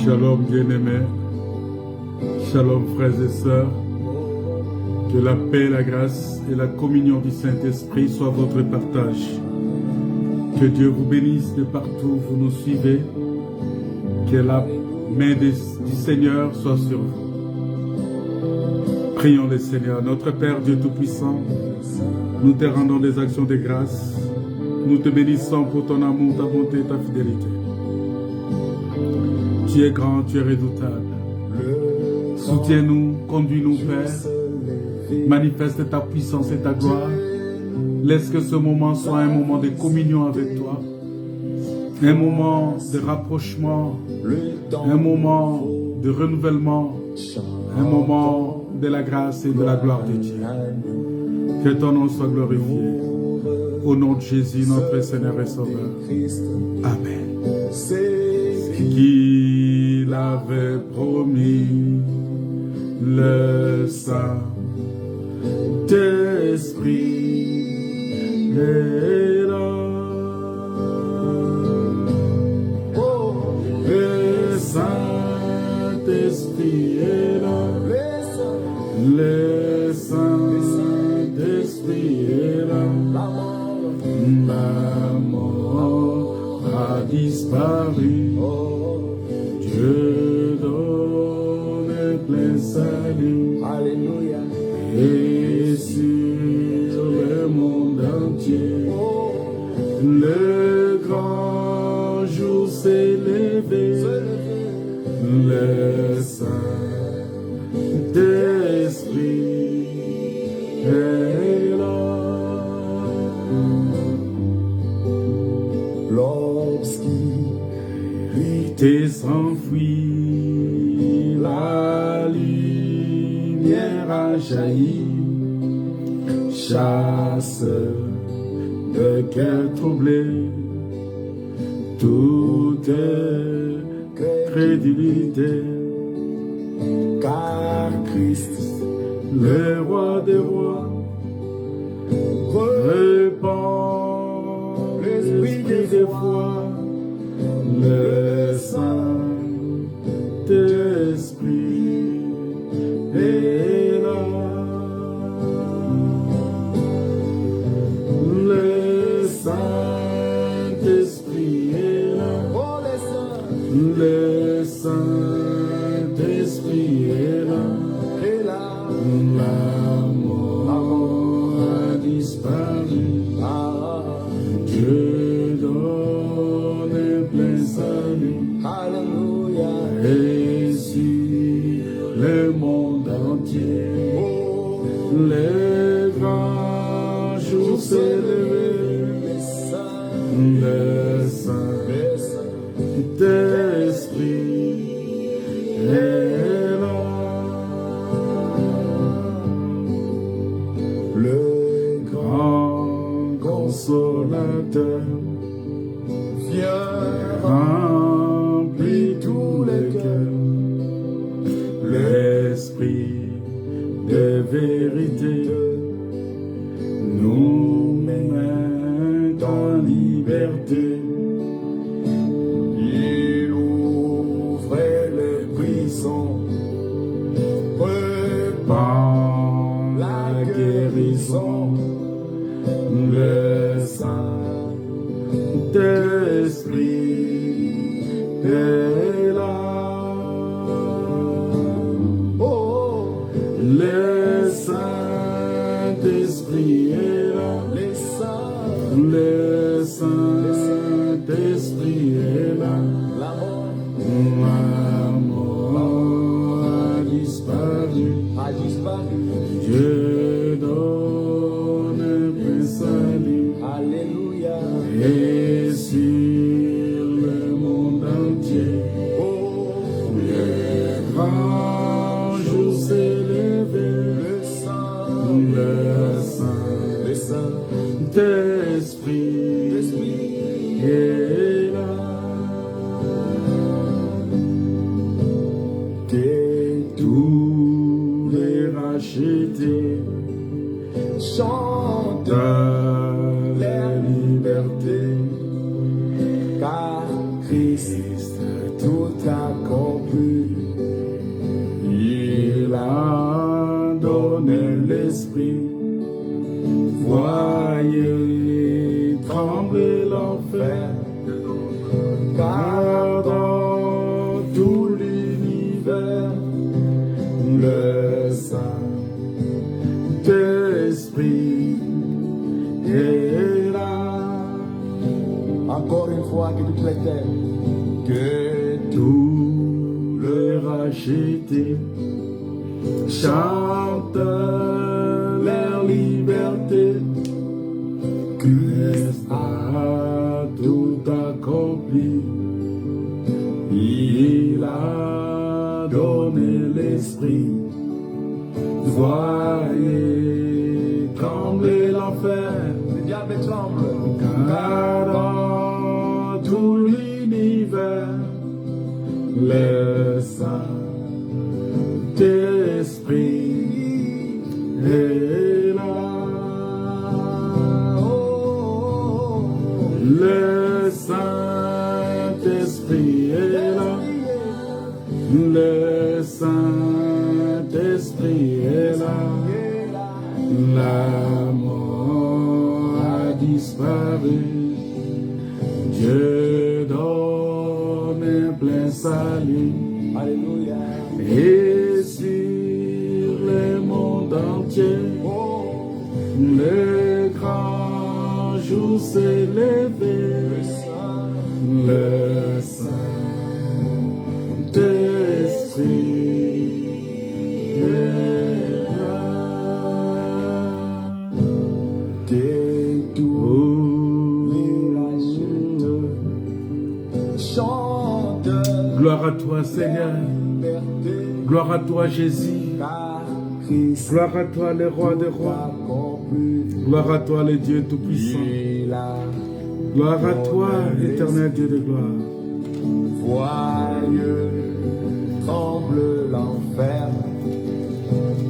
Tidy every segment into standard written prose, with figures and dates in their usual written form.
Shalom bien-aimés, shalom frères et sœurs, que la paix, la grâce et la communion du Saint-Esprit soient votre partage. Que Dieu vous bénisse de partout où vous nous suivez, que la main du Seigneur soit sur vous. Prions le Seigneur, notre Père Dieu Tout-Puissant, nous te rendons des actions de grâce, nous te bénissons pour ton amour, ta bonté et ta fidélité. Tu es grand, tu es redoutable. Soutiens-nous, conduis-nous, Père. Manifeste ta puissance et ta gloire. Laisse que ce moment soit un moment de communion avec toi. Un moment de rapprochement. Un moment de renouvellement. Un moment de la grâce et de la gloire de Dieu. Que ton nom soit glorifié. Au nom de Jésus, notre Seigneur et Sauveur. Amen. C'est qu'il avait promis le Saint-Esprit est là. Le Saint-Esprit est là. Le Saint-Esprit est là. La mort a disparu. Dieu donne plein salut. Alléluia. Et sur le monde entier, le grand jour s'est levé. Le Saint-Esprit est là. Lorsqu'il s'enfuit, la lumière a jailli. Chasse de cœur troublé, toute crédulité. Car Christ, le roi des rois, répand l'esprit des foi. Le Saint-Esprit est là. Le Saint-Esprit est là. Le Saint-Esprit est là. La mort a disparu. Dieu donne plein salut. Alléluia. Et sur le monde entier, le grand jour s'est levé. Le Saint-Esprit est là. Le grand consolateur vient remplir tous les cœurs. L'esprit de vérité nous met en liberté. Il ouvre les prisons, répand la guérison. Le Saint-Esprit est là. Oh, le Saint-Esprit est là. Le Saint-Esprit est là. La mort a disparu. Dieu donne plein salut. Alléluia. Et sur le monde entier, le grand jour s'est levé. Le Saint-Esprit est là. Que tous les rachetés chantent la liberté, car Christ tout accompli. Saint-Esprit, voyez trembler l'enfer, car dans tout l'univers, le Saint-Esprit est là. Encore une fois, que toute la terre, Que tout le racheté chante leur liberté. Christ a tout accompli. Il a donné l'esprit. Voyez trembler l'enfer. le diable tremble. Car dans tout l'univers, le Saint-Esprit est là. Le Saint-Esprit est là. Le Saint-Esprit est là. La mort a disparu. Dieu donne un plein salut. Alléluia. Et sur le monde entier, le grand jour s'est levé. Le Saint-Esprit est là. Que tous les Chante gloire à toi, Seigneur. liberté, Gloire à toi, Jésus. car Christ Gloire à toi, le roi des rois. accompli. Gloire à toi, le Dieu Tout-Puissant. Il a Gloire à toi, éternel Dieu de gloire. voyeux tremble l'enfer,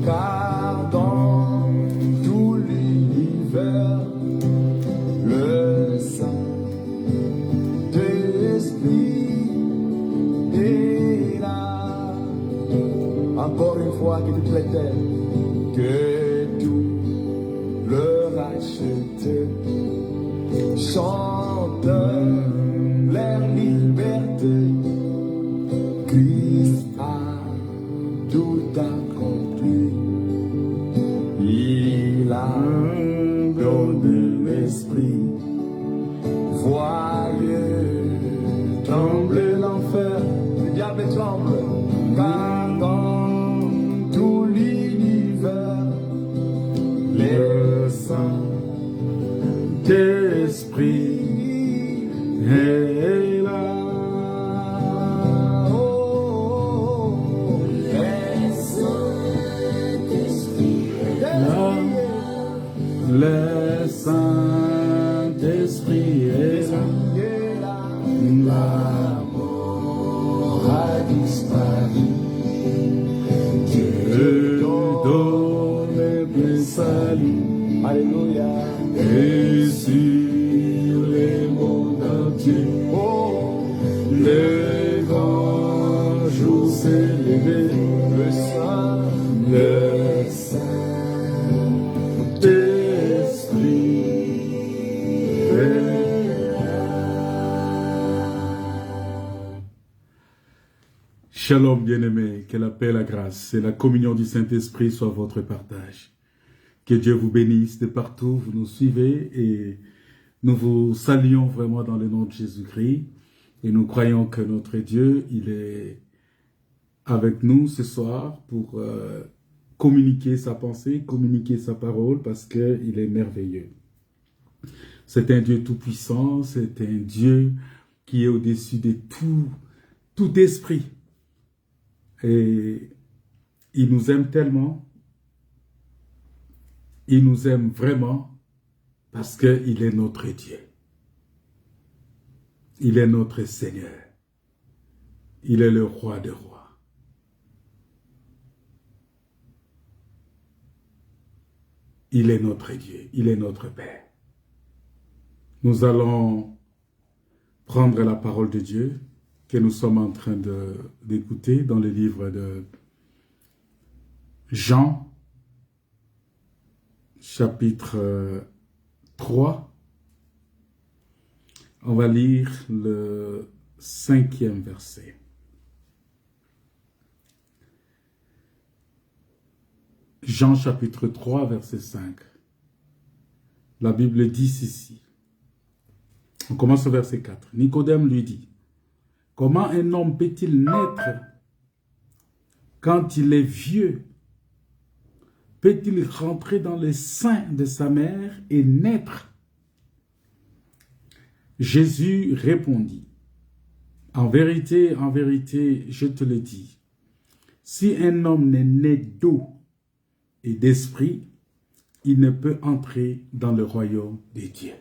car dans tout l'univers, le Saint-Esprit est là. Encore une fois, que toute la terre, que tout le racheté chante leur liberté. Christ a tout accompli. Il a donné l'esprit. Voyez trembler l'enfer. Le diable tremble. Car dans tout l'univers, le Saint-Esprit est là. Le Saint-Esprit est là. La mort a disparu. Dieu donne le salut. Alléluia. Et sur les mondes entiers, le grand jour s'est levé. Le Saint, Le Saint-Esprit est là. Shalom bien-aimés, que la paix, la grâce et la communion du Saint-Esprit soient votre partage. Que Dieu vous bénisse de partout où vous nous suivez et nous vous saluons vraiment dans le nom de Jésus-Christ. Et nous croyons que notre Dieu, il est avec nous ce soir pour communiquer sa pensée, communiquer sa parole parce qu'il est merveilleux. C'est un Dieu tout-puissant, c'est un Dieu qui est au-dessus de tout esprit. Et il nous aime tellement. Il nous aime vraiment parce qu'il est notre Dieu. Il est notre Seigneur. Il est le roi des rois. Il est notre Dieu. Il est notre Père. Nous allons prendre la parole de Dieu que nous sommes en train d'écouter dans le livre de Jean, chapitre 3. On va lire le 5e verset. Jean chapitre 3, verset 5. La Bible dit ceci. On commence au verset 4. Nicodème lui dit, « Comment un homme peut-il naître quand il est vieux? Peut-il rentrer dans le sein de sa mère et naître ?» Jésus répondit, « En vérité, je te le dis, si un homme n'est né d'eau et d'esprit, il ne peut entrer dans le royaume des dieux. »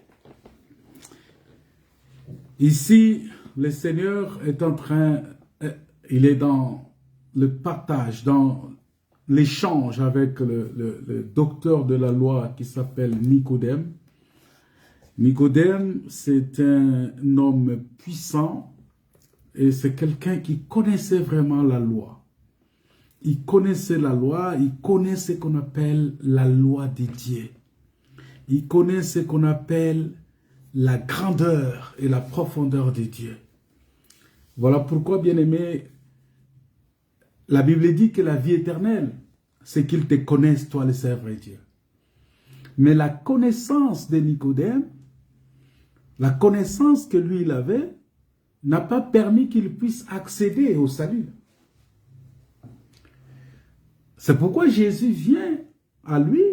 Ici, le Seigneur est en train, il est dans le partage, dans l'échange avec le docteur de la loi qui s'appelle Nicodème. Nicodème, c'est un homme puissant et c'est quelqu'un qui connaissait vraiment la loi. Il connaissait la loi, il connaît ce qu'on appelle la loi des dieux. Il connaît ce qu'on appelle la grandeur et la profondeur de Dieu. Voilà pourquoi, bien-aimé, la Bible dit que la vie éternelle, c'est qu'ils te connaissent, toi, le Seigneur Dieu. Mais la connaissance de Nicodème, la connaissance que lui, il avait, n'a pas permis qu'il puisse accéder au salut. C'est pourquoi Jésus vient à lui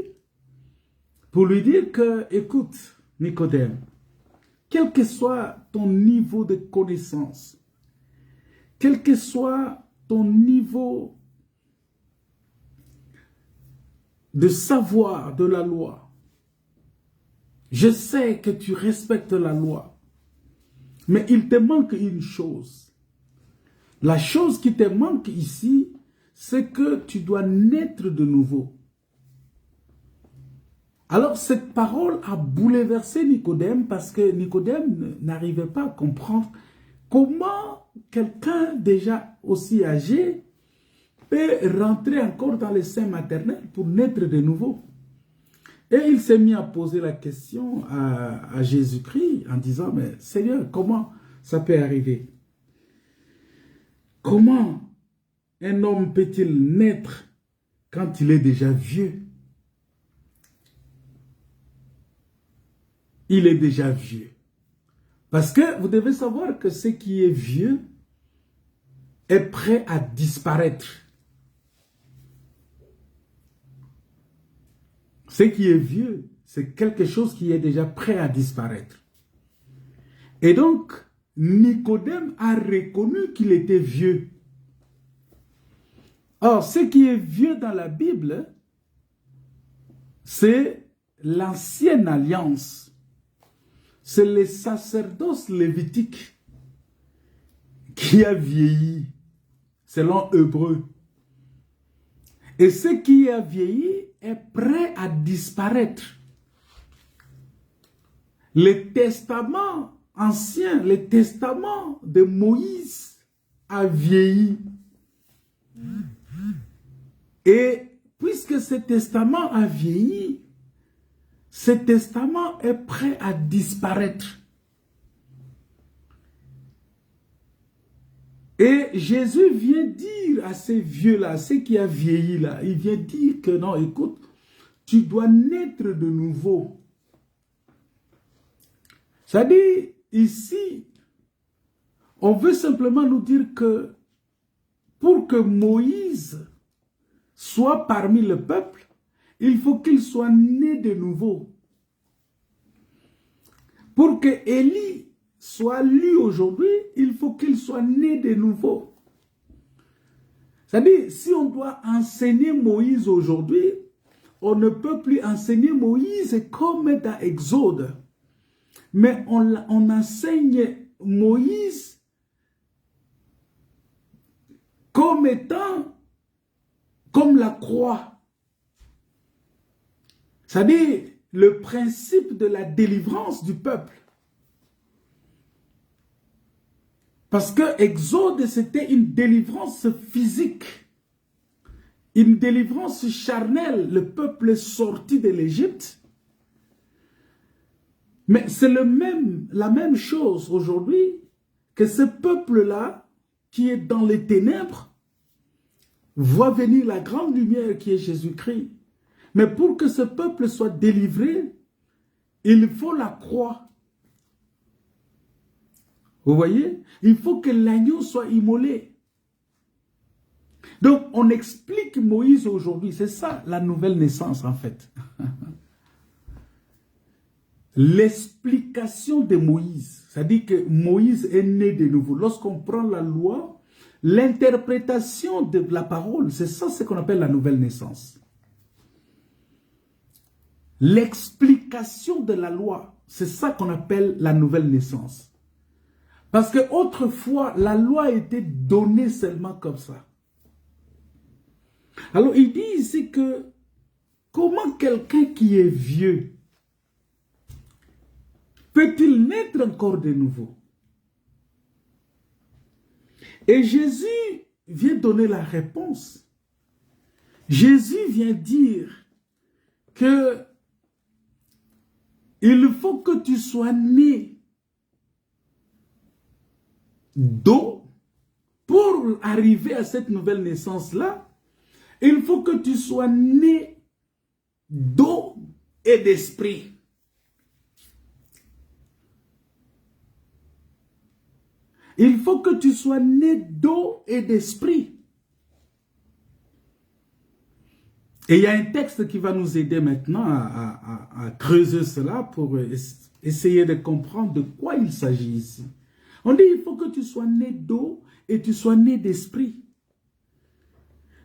pour lui dire que, écoute, Nicodème, quel que soit ton niveau de connaissance, quel que soit ton niveau de savoir de la loi, je sais que tu respectes la loi, mais il te manque une chose. La chose qui te manque ici, c'est que tu dois naître de nouveau. Alors cette parole a bouleversé Nicodème parce que Nicodème n'arrivait pas à comprendre comment quelqu'un déjà aussi âgé peut rentrer encore dans le sein maternel pour naître de nouveau. Et il s'est mis à poser la question à Jésus-Christ en disant, mais Seigneur, comment ça peut arriver? Comment un homme peut-il naître quand il est déjà vieux? Il est déjà vieux. Parce que vous devez savoir que ce qui est vieux est prêt à disparaître. Ce qui est vieux, c'est quelque chose qui est déjà prêt à disparaître. Et donc, Nicodème a reconnu qu'il était vieux. Or, ce qui est vieux dans la Bible, c'est l'ancienne alliance. C'est le sacerdoce lévitique qui a vieilli, selon Hébreu. Et ce qui a vieilli est prêt à disparaître. Le testament ancien, le testament de Moïse a vieilli. Et puisque ce testament a vieilli, ce testament est prêt à disparaître. Et Jésus vient dire à ces vieux-là, ceux qui a vieilli là, il vient dire que non, écoute, tu dois naître de nouveau. C'est-à-dire, ici, on veut simplement nous dire que pour que Moïse soit parmi le peuple, il faut qu'il soit né de nouveau. Pour que Élie soit lu aujourd'hui, il faut qu'il soit né de nouveau. C'est-à-dire, si on doit enseigner Moïse aujourd'hui, on ne peut plus enseigner Moïse comme dans Exode. Mais on enseigne Moïse comme étant comme la croix. C'est-à-dire le principe de la délivrance du peuple. Parce que Exode, c'était une délivrance physique. une délivrance charnelle. Le peuple est sorti de l'Égypte. Mais c'est la même chose aujourd'hui que ce peuple-là qui est dans les ténèbres voit venir la grande lumière qui est Jésus-Christ. Mais pour que ce peuple soit délivré, il faut la croix. Vous voyez? Il faut que l'agneau soit immolé. Donc, on explique Moïse aujourd'hui. C'est ça, la nouvelle naissance, en fait. L'explication de Moïse. C'est-à-dire que Moïse est né de nouveau. Lorsqu'on prend la loi, l'interprétation de la parole, c'est ça ce qu'on appelle la nouvelle naissance. L'explication de la loi, c'est ça qu'on appelle la nouvelle naissance. Parce que autrefois, la loi était donnée seulement comme ça. Alors, il dit ici que comment quelqu'un qui est vieux peut-il naître encore de nouveau? Et Jésus vient donner la réponse. Jésus vient dire que il faut que tu sois né d'eau pour arriver à cette nouvelle naissance-là. Il faut que tu sois né d'eau et d'esprit. Il faut que tu sois né d'eau et d'esprit. Et il y a un texte qui va nous aider maintenant à creuser cela pour essayer de comprendre de quoi il s'agit ici. On dit il faut que tu sois né d'eau et tu sois né d'esprit.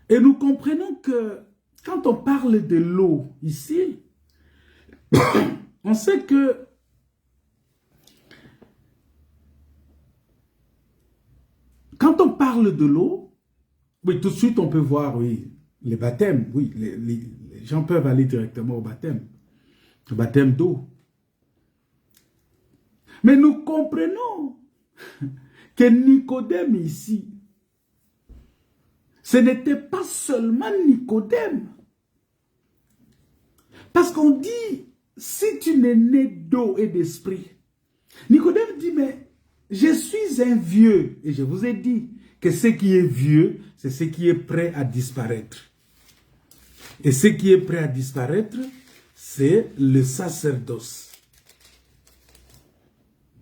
Et nous comprenons que quand on parle de l'eau ici, on sait que quand on parle de l'eau, oui, tout de suite on peut voir, oui, les baptêmes, oui, les gens peuvent aller directement au baptême d'eau. Mais nous comprenons que Nicodème ici, ce n'était pas seulement Nicodème. Parce qu'on dit, si tu n'es né d'eau et d'esprit, Nicodème dit, mais je suis un vieux. Et je vous ai dit que ce qui est vieux, c'est ce qui est prêt à disparaître. Et ce qui est prêt à disparaître, c'est le sacerdoce.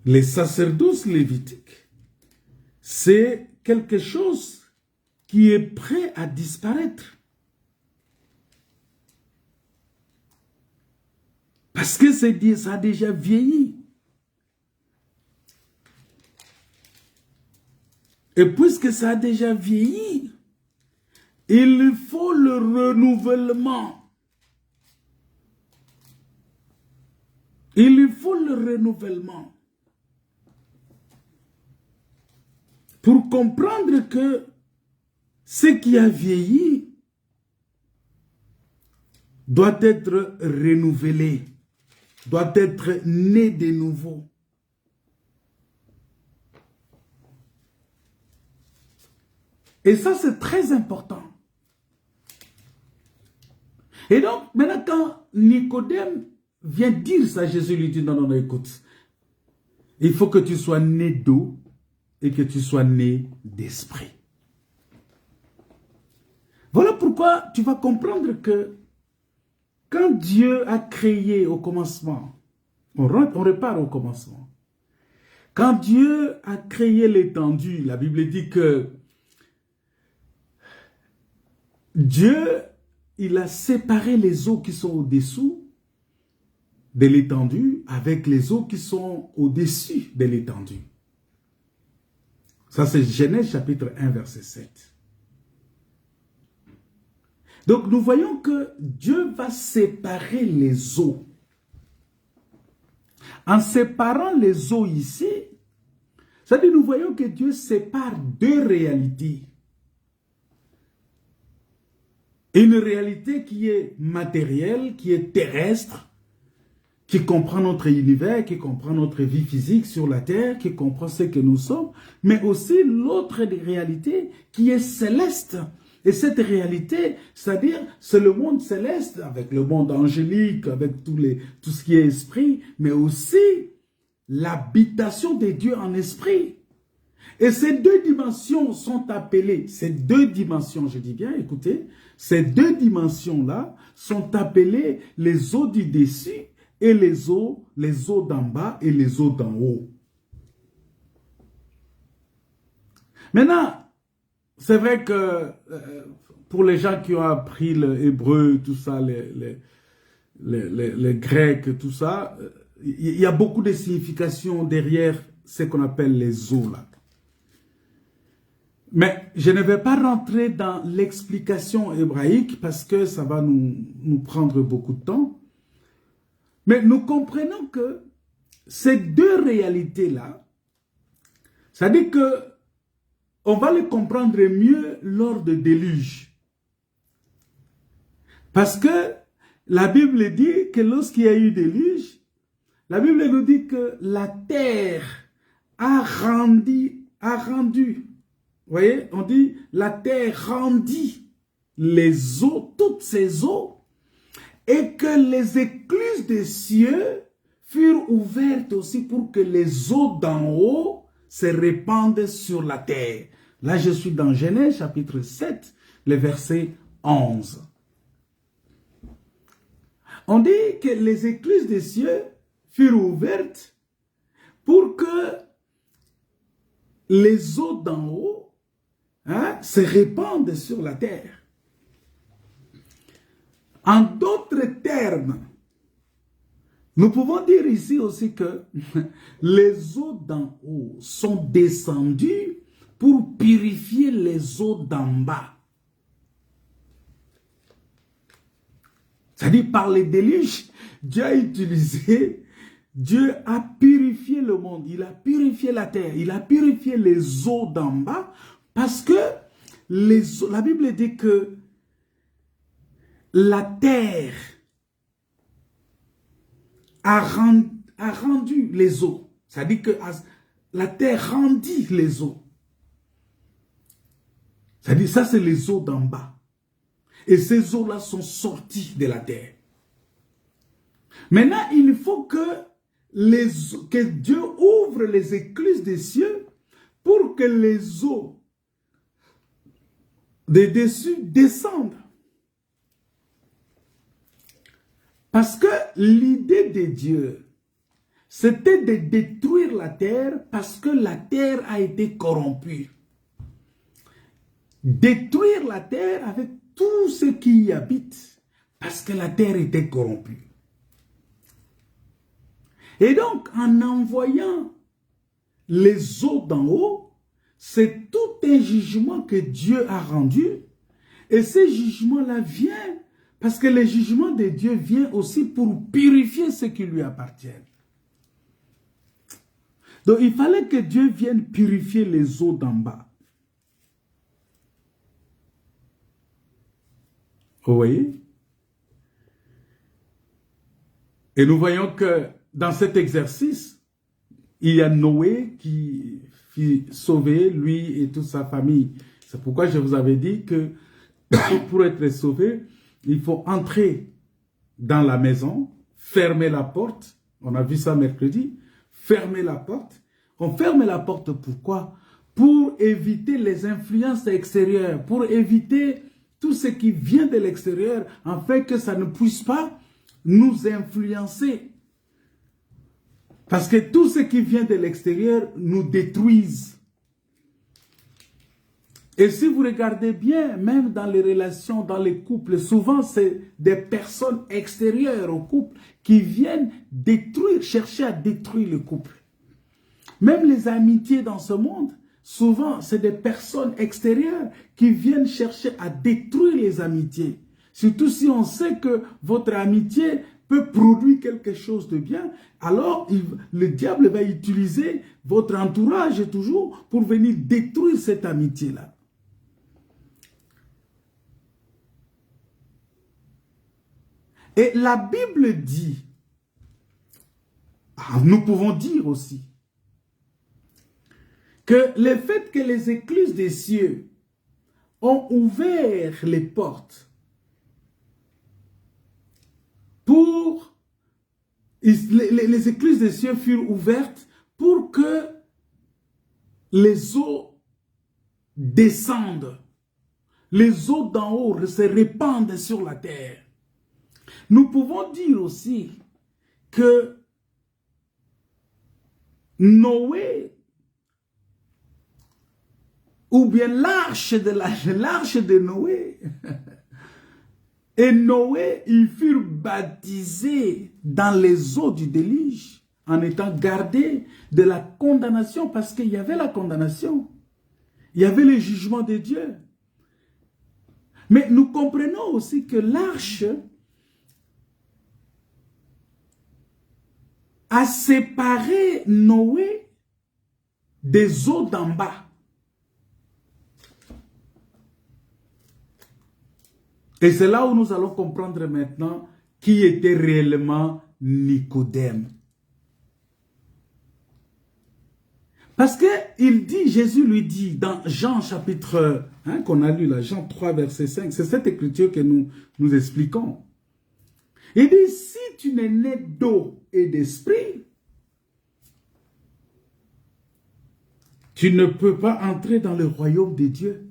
Le sacerdoce lévitique, c'est quelque chose qui est prêt à disparaître. Parce que ça a déjà vieilli. Et puisque ça a déjà vieilli, il faut le renouvellement. Il faut le renouvellement. Pour comprendre que ce qui a vieilli doit être renouvelé, doit être né de nouveau. Et ça, c'est très important. Et donc, maintenant, quand Nicodème vient dire ça, Jésus lui dit, non, non, non, écoute, il faut que tu sois né d'eau et que tu sois né d'esprit. Voilà pourquoi tu vas comprendre que quand Dieu a créé au commencement, on repart au commencement. Quand Dieu a créé l'étendue, la Bible dit que Dieu, il a séparé les eaux qui sont au-dessous de l'étendue avec les eaux qui sont au-dessus de l'étendue. Ça, c'est Genèse chapitre 1, verset 7. Donc, nous voyons que Dieu va séparer les eaux. En séparant les eaux ici, c'est-à-dire nous voyons que Dieu sépare deux réalités. Une réalité qui est matérielle, qui est terrestre, qui comprend notre univers, qui comprend notre vie physique sur la terre, qui comprend ce que nous sommes, mais aussi l'autre réalité qui est céleste Et cette réalité, c'est-à-dire, c'est le monde céleste, avec le monde angélique, avec tout ce qui est esprit, mais aussi l'habitation des dieux en esprit. Et ces deux dimensions sont appelées, ces deux dimensions, je dis bien, écoutez, ces deux dimensions-là sont appelées les eaux du dessus et les eaux d'en bas et les eaux d'en haut. Maintenant, c'est vrai que pour les gens qui ont appris le hébreu, tout ça, les grecs, tout ça, il y a beaucoup de significations derrière ce qu'on appelle les eaux là. Mais je ne vais pas rentrer dans l'explication hébraïque parce que ça va nous prendre beaucoup de temps. Mais nous comprenons que ces deux réalités-là, ça dit que on va les comprendre mieux lors du déluge. Parce que la Bible dit que lorsqu'il y a eu déluge, la Bible nous dit que la terre a rendu, vous voyez, on dit la terre rendit les eaux, toutes ces eaux, et que les écluses des cieux furent ouvertes aussi pour que les eaux d'en haut se répandent sur la terre. Là, je suis dans Genèse chapitre 7, le verset 11. On dit que les écluses des cieux furent ouvertes pour que les eaux d'en haut se répandent sur la terre. En d'autres termes, nous pouvons dire ici aussi que les eaux d'en haut sont descendues pour purifier les eaux d'en bas. C'est-à-dire par les déluges, Dieu a purifié le monde, il a purifié la terre, il a purifié les eaux d'en bas parce que la Bible dit que la terre a rendu les eaux. C'est-à-dire que la terre rendit les eaux. C'est-à-dire ça c'est les eaux d'en bas. Et ces eaux-là sont sorties de la terre. Maintenant, il faut que Dieu ouvre les écluses des cieux pour que les eaux des dessus descendent. Parce que l'idée de Dieu, c'était de détruire la terre parce que la terre a été corrompue. Détruire la terre avec tout ce qui y habite, parce que la terre était corrompue. Et donc, en envoyant les eaux d'en haut, c'est tout un jugement que Dieu a rendu, et ce jugement-là vient, parce que le jugement de Dieu vient aussi pour purifier ce qui lui appartient. Donc, il fallait que Dieu vienne purifier les eaux d'en bas. Vous voyez? Et nous voyons que dans cet exercice, il y a Noé qui fut sauvé, lui et toute sa famille. C'est pourquoi je vous avais dit que pour être sauvé, il faut entrer dans la maison, fermer la porte. On a vu ça mercredi. Fermer la porte. On ferme la porte pourquoi? Pour éviter les influences extérieures, pour éviter tout ce qui vient de l'extérieur, afin que ça ne puisse pas nous influencer. Parce que tout ce qui vient de l'extérieur nous détruise. Et si vous regardez bien, même dans les relations, dans les couples, souvent c'est des personnes extérieures au couple qui viennent détruire, chercher à détruire le couple. Même les amitiés dans ce monde, souvent, c'est des personnes extérieures qui viennent chercher à détruire les amitiés. Surtout si on sait que votre amitié peut produire quelque chose de bien, alors le diable va utiliser votre entourage toujours pour venir détruire cette amitié-là. Et la Bible dit, nous pouvons dire aussi, que le fait que les écluses des cieux ont ouvert les portes pour... Les écluses des cieux furent ouvertes pour que les eaux descendent. Les eaux d'en haut se répandent sur la terre. Nous pouvons dire aussi que Noé, ou bien l'arche de Noé, et Noé, ils furent baptisés dans les eaux du déluge, en étant gardés de la condamnation, parce qu'il y avait la condamnation. Il y avait le jugement de Dieu. Mais nous comprenons aussi que l'arche a séparé Noé des eaux d'en bas. Et c'est là où nous allons comprendre maintenant qui était réellement Nicodème. Parce que Jésus lui dit dans Jean chapitre, qu'on a lu là, Jean 3 verset 5, c'est cette écriture que nous expliquons. Il dit, si tu n'es né d'eau et d'esprit, tu ne peux pas entrer dans le royaume de Dieu.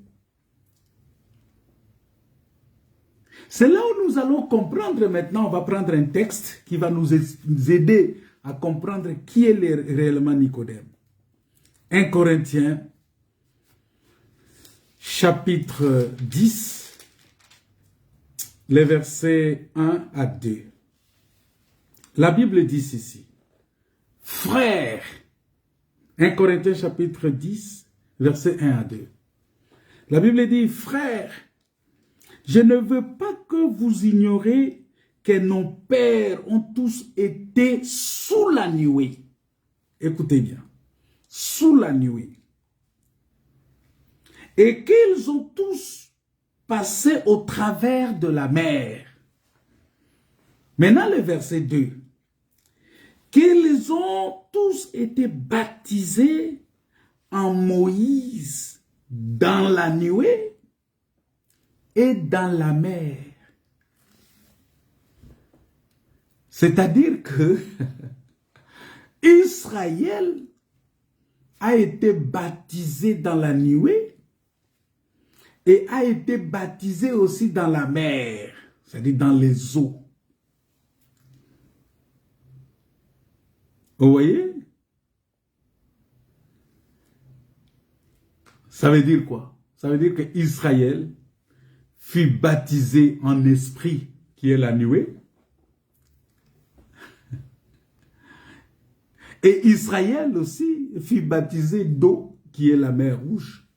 C'est là où nous allons comprendre maintenant, on va prendre un texte qui va nous aider à comprendre qui est réellement Nicodème. 1 Corinthiens, chapitre 10, les versets 1 à 2. La Bible dit ceci. Frères, 1 Corinthiens, chapitre 10, versets 1 à 2. La Bible dit, frères, je ne veux pas que vous ignoriez que nos pères ont tous été sous la nuée. Écoutez bien. Sous la nuée. Et qu'ils ont tous passé au travers de la mer. Maintenant le verset 2. Qu'ils ont tous été baptisés en Moïse dans la nuée et dans la mer. C'est-à-dire que Israël a été baptisé dans la nuée et a été baptisé aussi dans la mer, c'est-à-dire dans les eaux. Vous voyez? Ça veut dire quoi? Ça veut dire que Israël fut baptisé en esprit, qui est la nuée. Et Israël aussi fut baptisé d'eau, qui est la mer Rouge.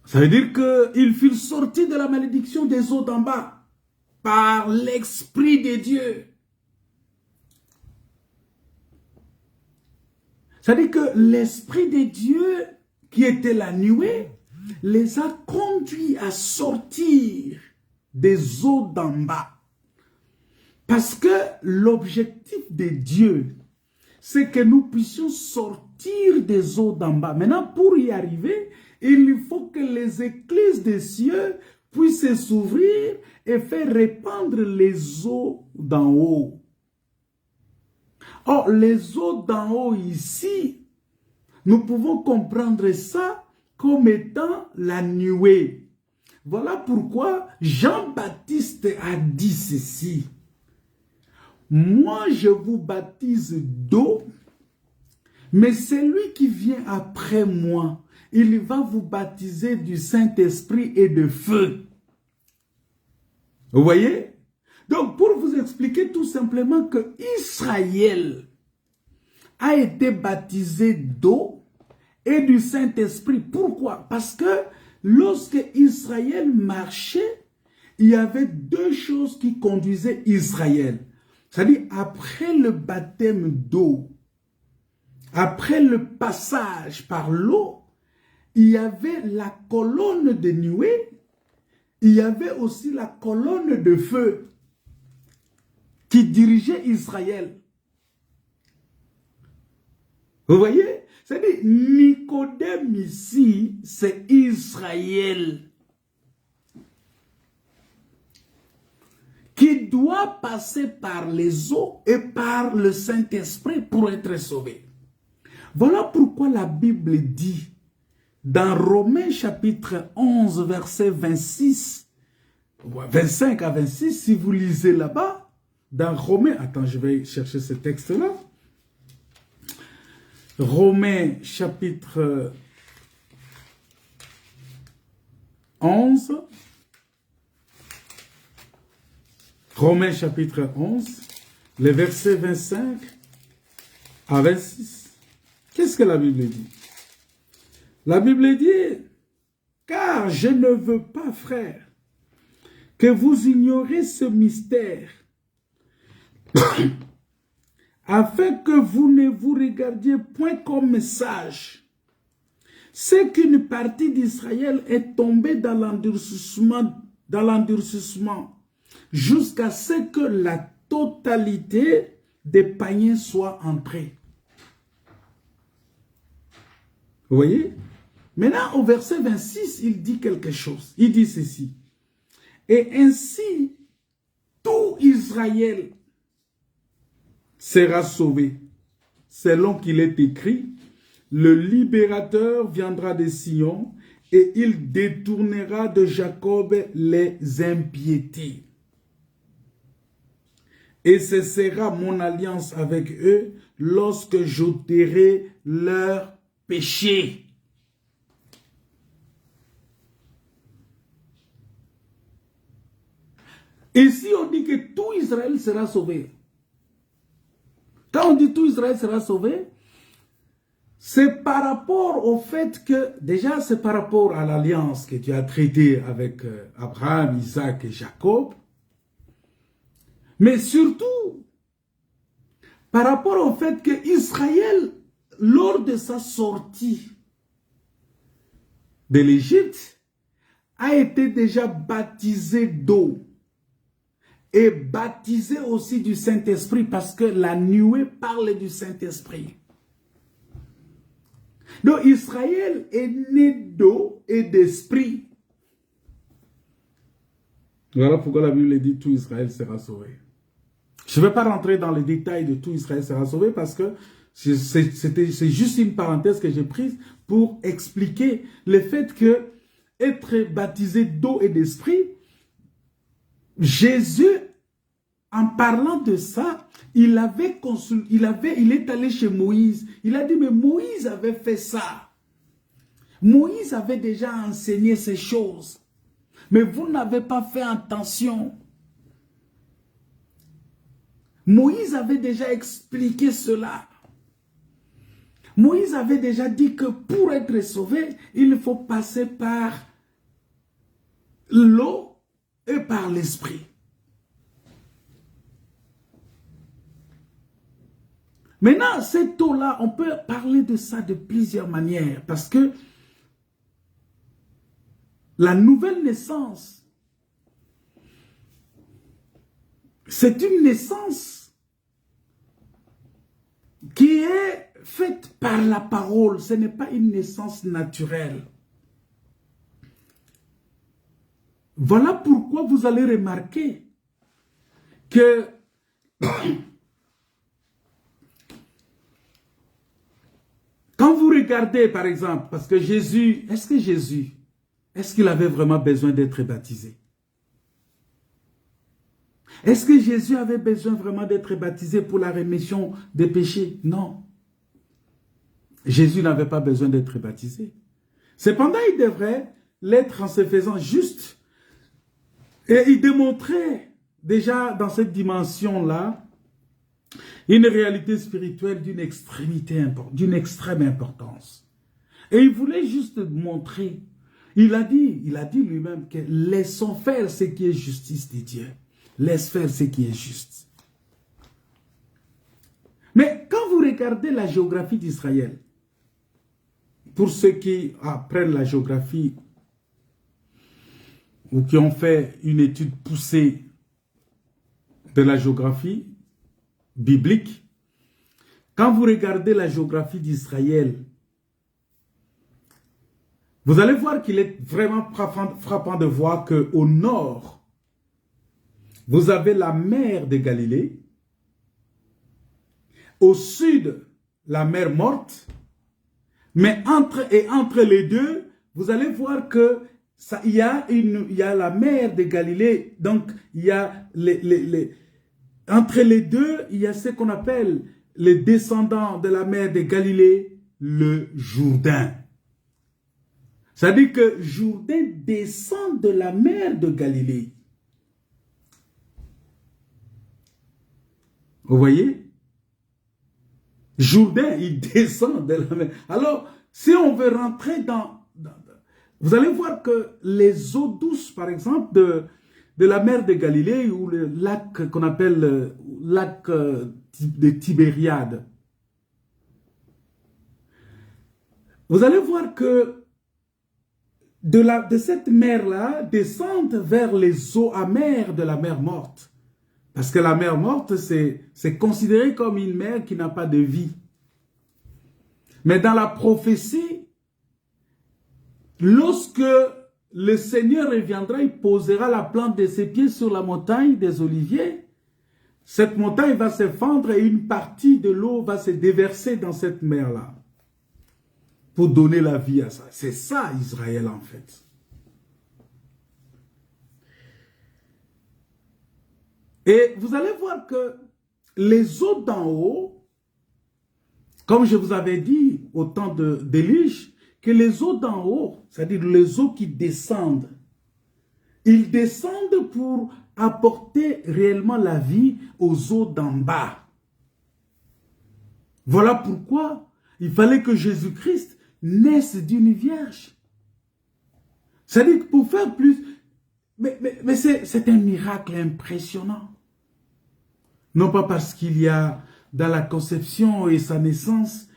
Ça veut dire qu'il fut sorti de la malédiction des eaux d'en bas par l'Esprit de Dieu. Ça veut dire que l'Esprit de Dieu, qui était la nuée, les a conduits à sortir des eaux d'en bas. Parce que l'objectif de Dieu, c'est que nous puissions sortir des eaux d'en bas. Maintenant, pour y arriver, il faut que les écluses des cieux puissent s'ouvrir et faire répandre les eaux d'en haut. Or, les eaux d'en haut ici, nous pouvons comprendre ça comme étant la nuée. Voilà pourquoi Jean-Baptiste a dit ceci. Moi, je vous baptise d'eau, mais celui qui vient après moi, il va vous baptiser du Saint-Esprit et de feu. Vous voyez? Donc, pour vous expliquer tout simplement que Israël a été baptisé d'eau et du Saint-Esprit. Pourquoi? Parce que lorsque Israël marchait, il y avait deux choses qui conduisaient Israël. C'est-à-dire, après le baptême d'eau, après le passage par l'eau, il y avait la colonne de nuée, il y avait aussi la colonne de feu qui dirigeait Israël. Vous voyez? C'est-à-dire, Nicodème ici, c'est Israël qui doit passer par les eaux et par le Saint-Esprit pour être sauvé. Voilà pourquoi la Bible dit dans Romains chapitre 11, verset 26, 25 à 26, si vous lisez là-bas, dans Romains, attends, je vais chercher ce texte-là. Romains chapitre 11, Romains chapitre 11, les versets 25 à 26. Qu'est-ce que la Bible dit? La Bible dit, car je ne veux pas, frères, que vous ignorez ce mystère, afin que vous ne vous regardiez point comme sages. C'est qu'une partie d'Israël est tombée dans l'endurcissement, jusqu'à ce que la totalité des païens soit entrée. Vous voyez? Maintenant, au verset 26, il dit quelque chose. Il dit ceci. Et ainsi, tout Israël sera sauvé. Selon qu'il est écrit, le libérateur viendra de Sion et il détournera de Jacob les impiétés. Et ce sera mon alliance avec eux lorsque j'ôterai leurs péchés. Ici, on dit que tout Israël sera sauvé. Quand on dit tout Israël sera sauvé, c'est par rapport au fait que, déjà, c'est par rapport à l'alliance que tu as traitée avec Abraham, Isaac et Jacob, mais surtout, par rapport au fait que Israël, lors de sa sortie de l'Égypte, a été déjà baptisé d'eau et baptisé aussi du Saint-Esprit parce que la nuée parle du Saint-Esprit. Donc Israël est né d'eau et d'esprit. Voilà pourquoi la Bible dit tout Israël sera sauvé. Je ne vais pas rentrer dans les détails de tout Israël sera sauvé parce que c'est juste une parenthèse que j'ai prise pour expliquer le fait que être baptisé d'eau et d'esprit, Jésus, en parlant de ça, il est allé chez Moïse. Il a dit, mais Moïse avait fait ça. Moïse avait déjà enseigné ces choses. Mais vous n'avez pas fait attention. Moïse avait déjà expliqué cela. Moïse avait déjà dit que pour être sauvé, il faut passer par l'eau et par l'esprit. Maintenant, cette eau-là, on peut parler de ça de plusieurs manières parce que la nouvelle naissance, c'est une naissance qui est faite par la parole. Ce n'est pas une naissance naturelle. Voilà pourquoi vous allez remarquer que quand vous regardez, par exemple, parce que Jésus, est-ce qu'il avait vraiment besoin d'être baptisé? Est-ce que Jésus avait besoin vraiment d'être baptisé pour la rémission des péchés? Non. Jésus n'avait pas besoin d'être baptisé. Cependant, il devrait l'être en se faisant juste. Et il démontrait déjà dans cette dimension-là une réalité spirituelle d'une extrême importance. Et il voulait juste montrer, il a dit lui-même que laissons faire ce qui est justice de Dieu. Laisse faire ce qui est juste. Mais quand vous regardez la géographie d'Israël, pour ceux qui apprennent la géographie ou qui ont fait une étude poussée de la géographie biblique, quand vous regardez la géographie d'Israël, Vous allez voir qu'il est vraiment frappant de voir qu'au nord, vous avez la mer de Galilée. Au sud, la mer Morte. Mais entre les deux, vous allez voir que il y a la mer de Galilée. Donc, il y a entre les deux, il y a ce qu'on appelle les descendants de la mer de Galilée, le Jourdain. C'est-à-dire que Jourdain descend de la mer de Galilée. Vous voyez? Jourdain, il descend de la mer. Alors, si on veut rentrer vous allez voir que les eaux douces, par exemple, de la mer de Galilée ou le lac qu'on appelle le lac de Tibériade, vous allez voir que de cette mer-là descendent vers les eaux amères de la mer Morte. Parce que la mer Morte, c'est considéré comme une mer qui n'a pas de vie. Mais dans la prophétie, lorsque le Seigneur reviendra, il posera la plante de ses pieds sur la montagne des Oliviers. Cette montagne va se fendre et une partie de l'eau va se déverser dans cette mer-là. Pour donner la vie à ça. C'est ça Israël en fait. Et vous allez voir que les eaux d'en haut, comme je vous avais dit au temps d'Élie, que les eaux d'en haut, c'est-à-dire les eaux qui descendent, ils descendent pour apporter réellement la vie aux eaux d'en bas. Voilà pourquoi il fallait que Jésus-Christ naisse d'une vierge. C'est-à-dire que pour faire plus... Mais c'est un miracle impressionnant. Non pas parce qu'il y a dans la conception et sa naissance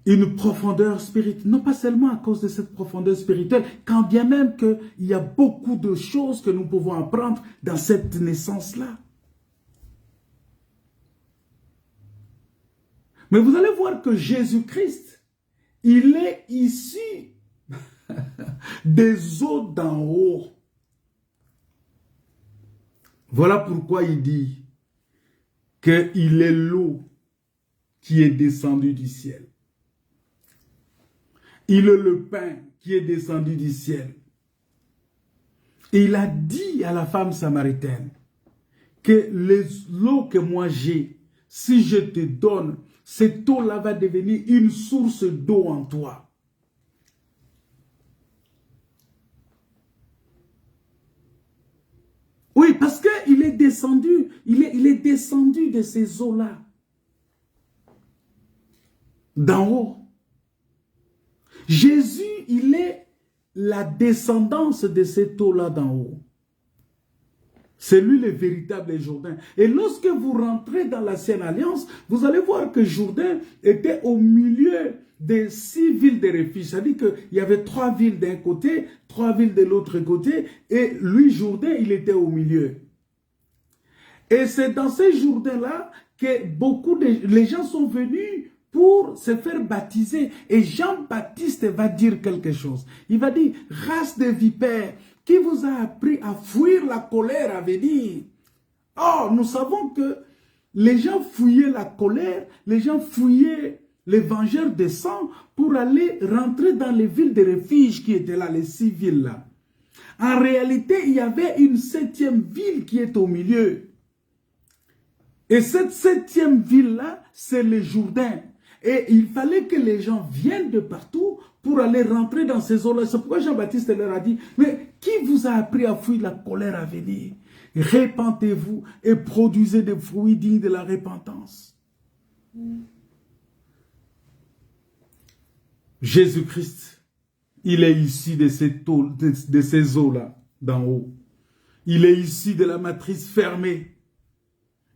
une profondeur spirituelle. Non pas seulement à cause de cette profondeur spirituelle, quand bien même qu'il y a beaucoup de choses que nous pouvons apprendre dans cette naissance-là. Mais vous allez voir que Jésus-Christ, il est issu des eaux d'en haut. Voilà pourquoi il dit qu'il est l'eau qui est descendue du ciel. Il est le pain qui est descendu du ciel. Et il a dit à la femme samaritaine que l'eau que moi j'ai, si je te donne, cette eau-là va devenir une source d'eau en toi. Oui, parce qu'il est descendu, il est descendu de ces eaux-là, d'en haut. Jésus, il est la descendance de cette eau-là d'en haut. C'est lui le véritable Jourdain. Et lorsque vous rentrez dans l'Ancienne Alliance, vous allez voir que Jourdain était au milieu des 6 villes de refuge. C'est-à-dire qu'il y avait 3 villes d'un côté, 3 villes de l'autre côté, et lui, Jourdain, il était au milieu. Et c'est dans ces Jourdains-là que les gens sont venus pour se faire baptiser. Et Jean-Baptiste va dire quelque chose. Il va dire, race de vipères, qui vous a appris à fuir la colère à venir? Or, nous savons que les gens fouillaient la colère, les gens fouillaient les vengeurs de sang pour aller rentrer dans les villes de refuge qui étaient là, les 6 villes-là. En réalité, il y avait une 7e ville qui est au milieu. Et cette 7e ville-là, c'est le Jourdain. Et il fallait que les gens viennent de partout pour aller rentrer dans ces eaux-là. C'est pourquoi Jean-Baptiste leur a dit, mais qui vous a appris à fuir la colère à venir? Répentez-vous et produisez des fruits dignes de la repentance. Jésus-Christ, il est issu de ces eaux-là, d'en haut. Il est issu de la matrice fermée.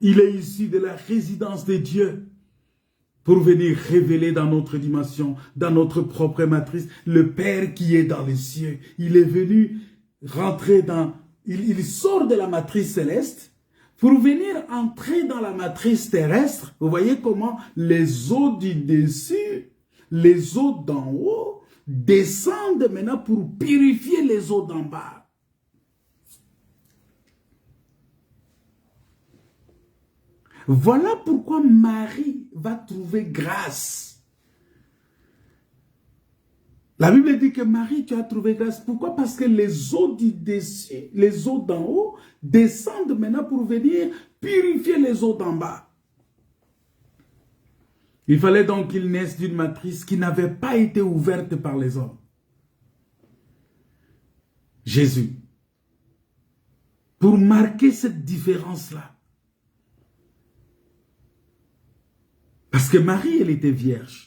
Il est issu de la résidence de Dieu pour venir révéler dans notre dimension, dans notre propre matrice, le Père qui est dans les cieux. Il est venu rentrer dans... Il sort de la matrice céleste pour venir entrer dans la matrice terrestre. Vous voyez comment les eaux du dessus les eaux d'en haut descendent maintenant pour purifier les eaux d'en bas. Voilà pourquoi Marie va trouver grâce. La Bible dit que Marie, tu as trouvé grâce. Pourquoi? Parce que les eaux du dessus, les eaux d'en haut, descendent maintenant pour venir purifier les eaux d'en bas. Il fallait donc qu'il naisse d'une matrice qui n'avait pas été ouverte par les hommes. Jésus. Pour marquer cette différence-là. Parce que Marie, elle était vierge.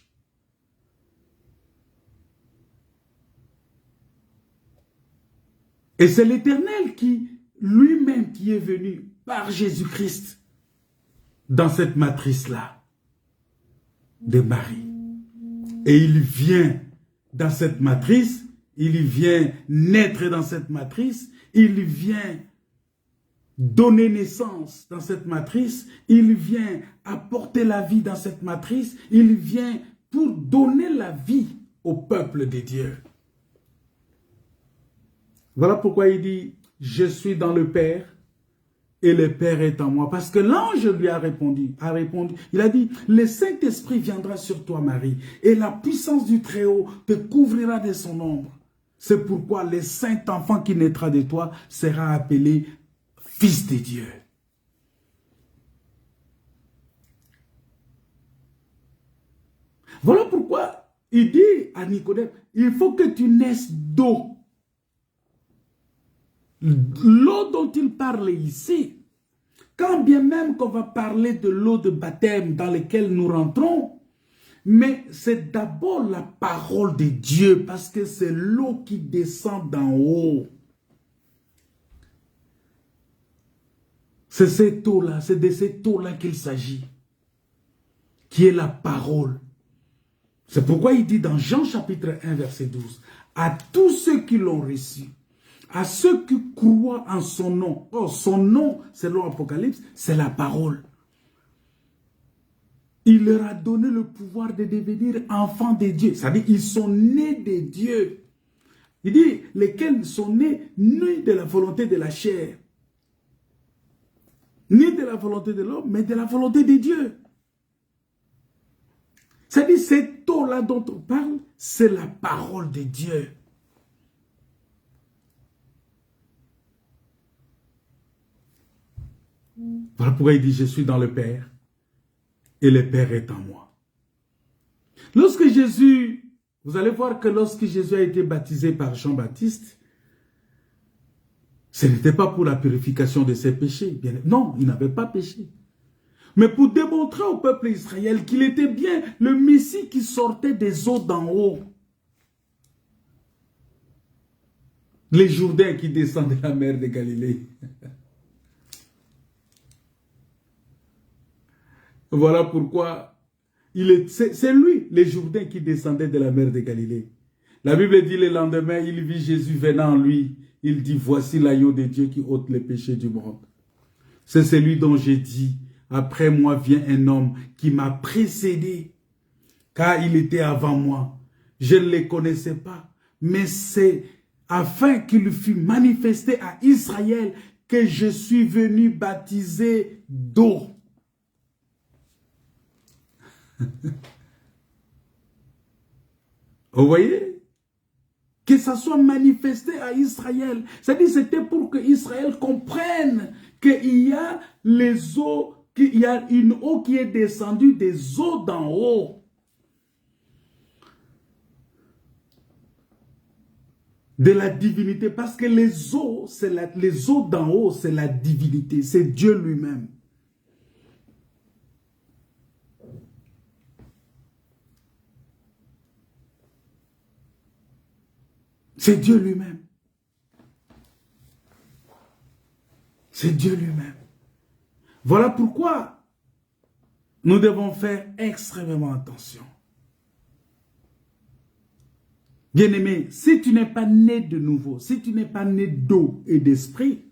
Et c'est l'Éternel qui, lui-même, qui est venu par Jésus-Christ dans cette matrice-là de Marie. Et il vient dans cette matrice, il vient naître dans cette matrice, il vient donner naissance dans cette matrice, il vient apporter la vie dans cette matrice, il vient pour donner la vie au peuple de Dieu. Voilà pourquoi il dit, je suis dans le Père et le Père est en moi. Parce que l'ange lui a répondu, il a dit, le Saint-Esprit viendra sur toi, Marie, et la puissance du Très-Haut te couvrira de son ombre. C'est pourquoi le saint enfant qui naîtra de toi sera appelé Fils de Dieu. Voilà pourquoi il dit à Nicodème, il faut que tu naisses d'eau. L'eau dont il parle ici, quand bien même qu'on va parler de l'eau de baptême dans laquelle nous rentrons, mais c'est d'abord la parole de Dieu, parce que c'est l'eau qui descend d'en haut. C'est cette eau-là, c'est de cette eau-là qu'il s'agit, qui est la parole. C'est pourquoi il dit dans Jean chapitre 1, verset 12, « À tous ceux qui l'ont reçu, à ceux qui croient en son nom. » Oh, son nom, selon l'Apocalypse, c'est la parole. Il leur a donné le pouvoir de devenir enfants de Dieu. C'est-à-dire, ils sont nés de Dieu. Il dit, lesquels sont nés, ni de la volonté de la chair, ni de la volonté de l'homme, mais de la volonté de Dieu. C'est-à-dire, cette eau-là dont on parle, c'est la parole de Dieu. Voilà pourquoi il dit, je suis dans le Père et le Père est en moi. Lorsque Jésus, vous allez voir que lorsque Jésus a été baptisé par Jean-Baptiste, ce n'était pas pour la purification de ses péchés. Non, il n'avait pas péché. Mais pour démontrer au peuple d'Israël qu'il était bien le Messie qui sortait des eaux d'en haut. Les Jourdains qui descendent de la mer de Galilée. Voilà pourquoi c'est lui, les Jourdains, qui descendaient de la mer de Galilée. La Bible dit le lendemain, il vit Jésus venant en lui. Il dit, voici l'agneau de Dieu qui ôte les péchés du monde. C'est celui dont j'ai dit, après moi vient un homme qui m'a précédé, car il était avant moi. Je ne le connaissais pas, mais c'est afin qu'il fût manifesté à Israël que je suis venu baptiser d'eau. Vous voyez? Que ça soit manifesté à Israël. C'est-à-dire c'était pour que Israël comprenne qu'il y a les eaux, qu'il y a une eau qui est descendue des eaux d'en haut. De la divinité. Parce que les eaux d'en haut, c'est la divinité. C'est Dieu lui-même. C'est Dieu lui-même. C'est Dieu lui-même. Voilà pourquoi nous devons faire extrêmement attention. Bien-aimé, si tu n'es pas né de nouveau, si tu n'es pas né d'eau et d'esprit,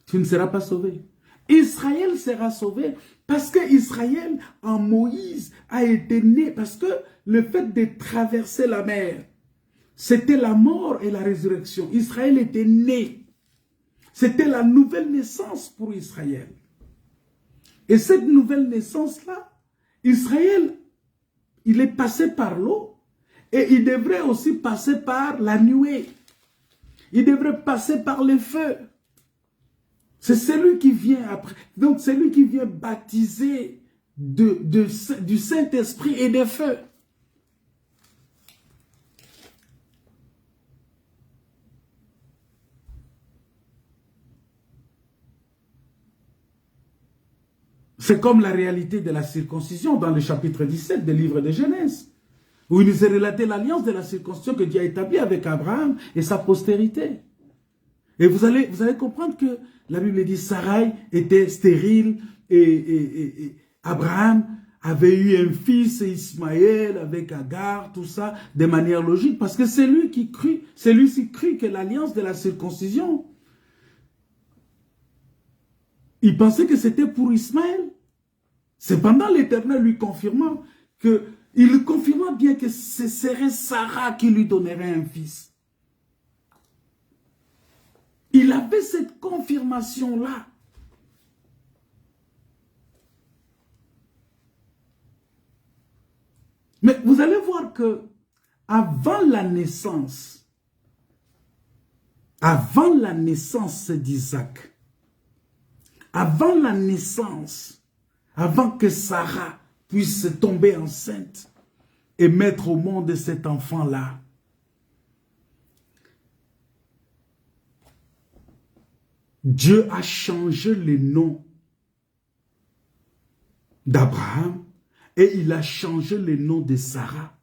tu ne seras pas sauvé. Israël sera sauvé parce que Israël, en Moïse, a été né. Parce que le fait de traverser la mer, c'était la mort et la résurrection. Israël était né. C'était la nouvelle naissance pour Israël. Et cette nouvelle naissance-là, Israël, il est passé par l'eau et il devrait aussi passer par la nuée. Il devrait passer par le feu. C'est celui qui vient après. Donc, c'est lui qui vient baptiser du Saint-Esprit et de feu. C'est comme la réalité de la circoncision dans le chapitre 17 du livre de Genèse, où il nous est relaté l'alliance de la circoncision que Dieu a établie avec Abraham et sa postérité. Et vous allez comprendre que la Bible dit Sarai était stérile et Abraham avait eu un fils, Ismaël, avec Agar, tout ça, de manière logique, parce que c'est lui qui crut, celui-ci crut que l'alliance de la circoncision, il pensait que c'était pour Ismaël. Cependant, l'Éternel lui confirma il confirma bien que ce serait Sarah qui lui donnerait un fils. Il avait cette confirmation-là. Mais vous allez voir que avant la naissance d'Isaac, avant la naissance, avant que Sarah puisse tomber enceinte et mettre au monde cet enfant-là, Dieu a changé le nom d'Abraham et il a changé le nom de Sarah.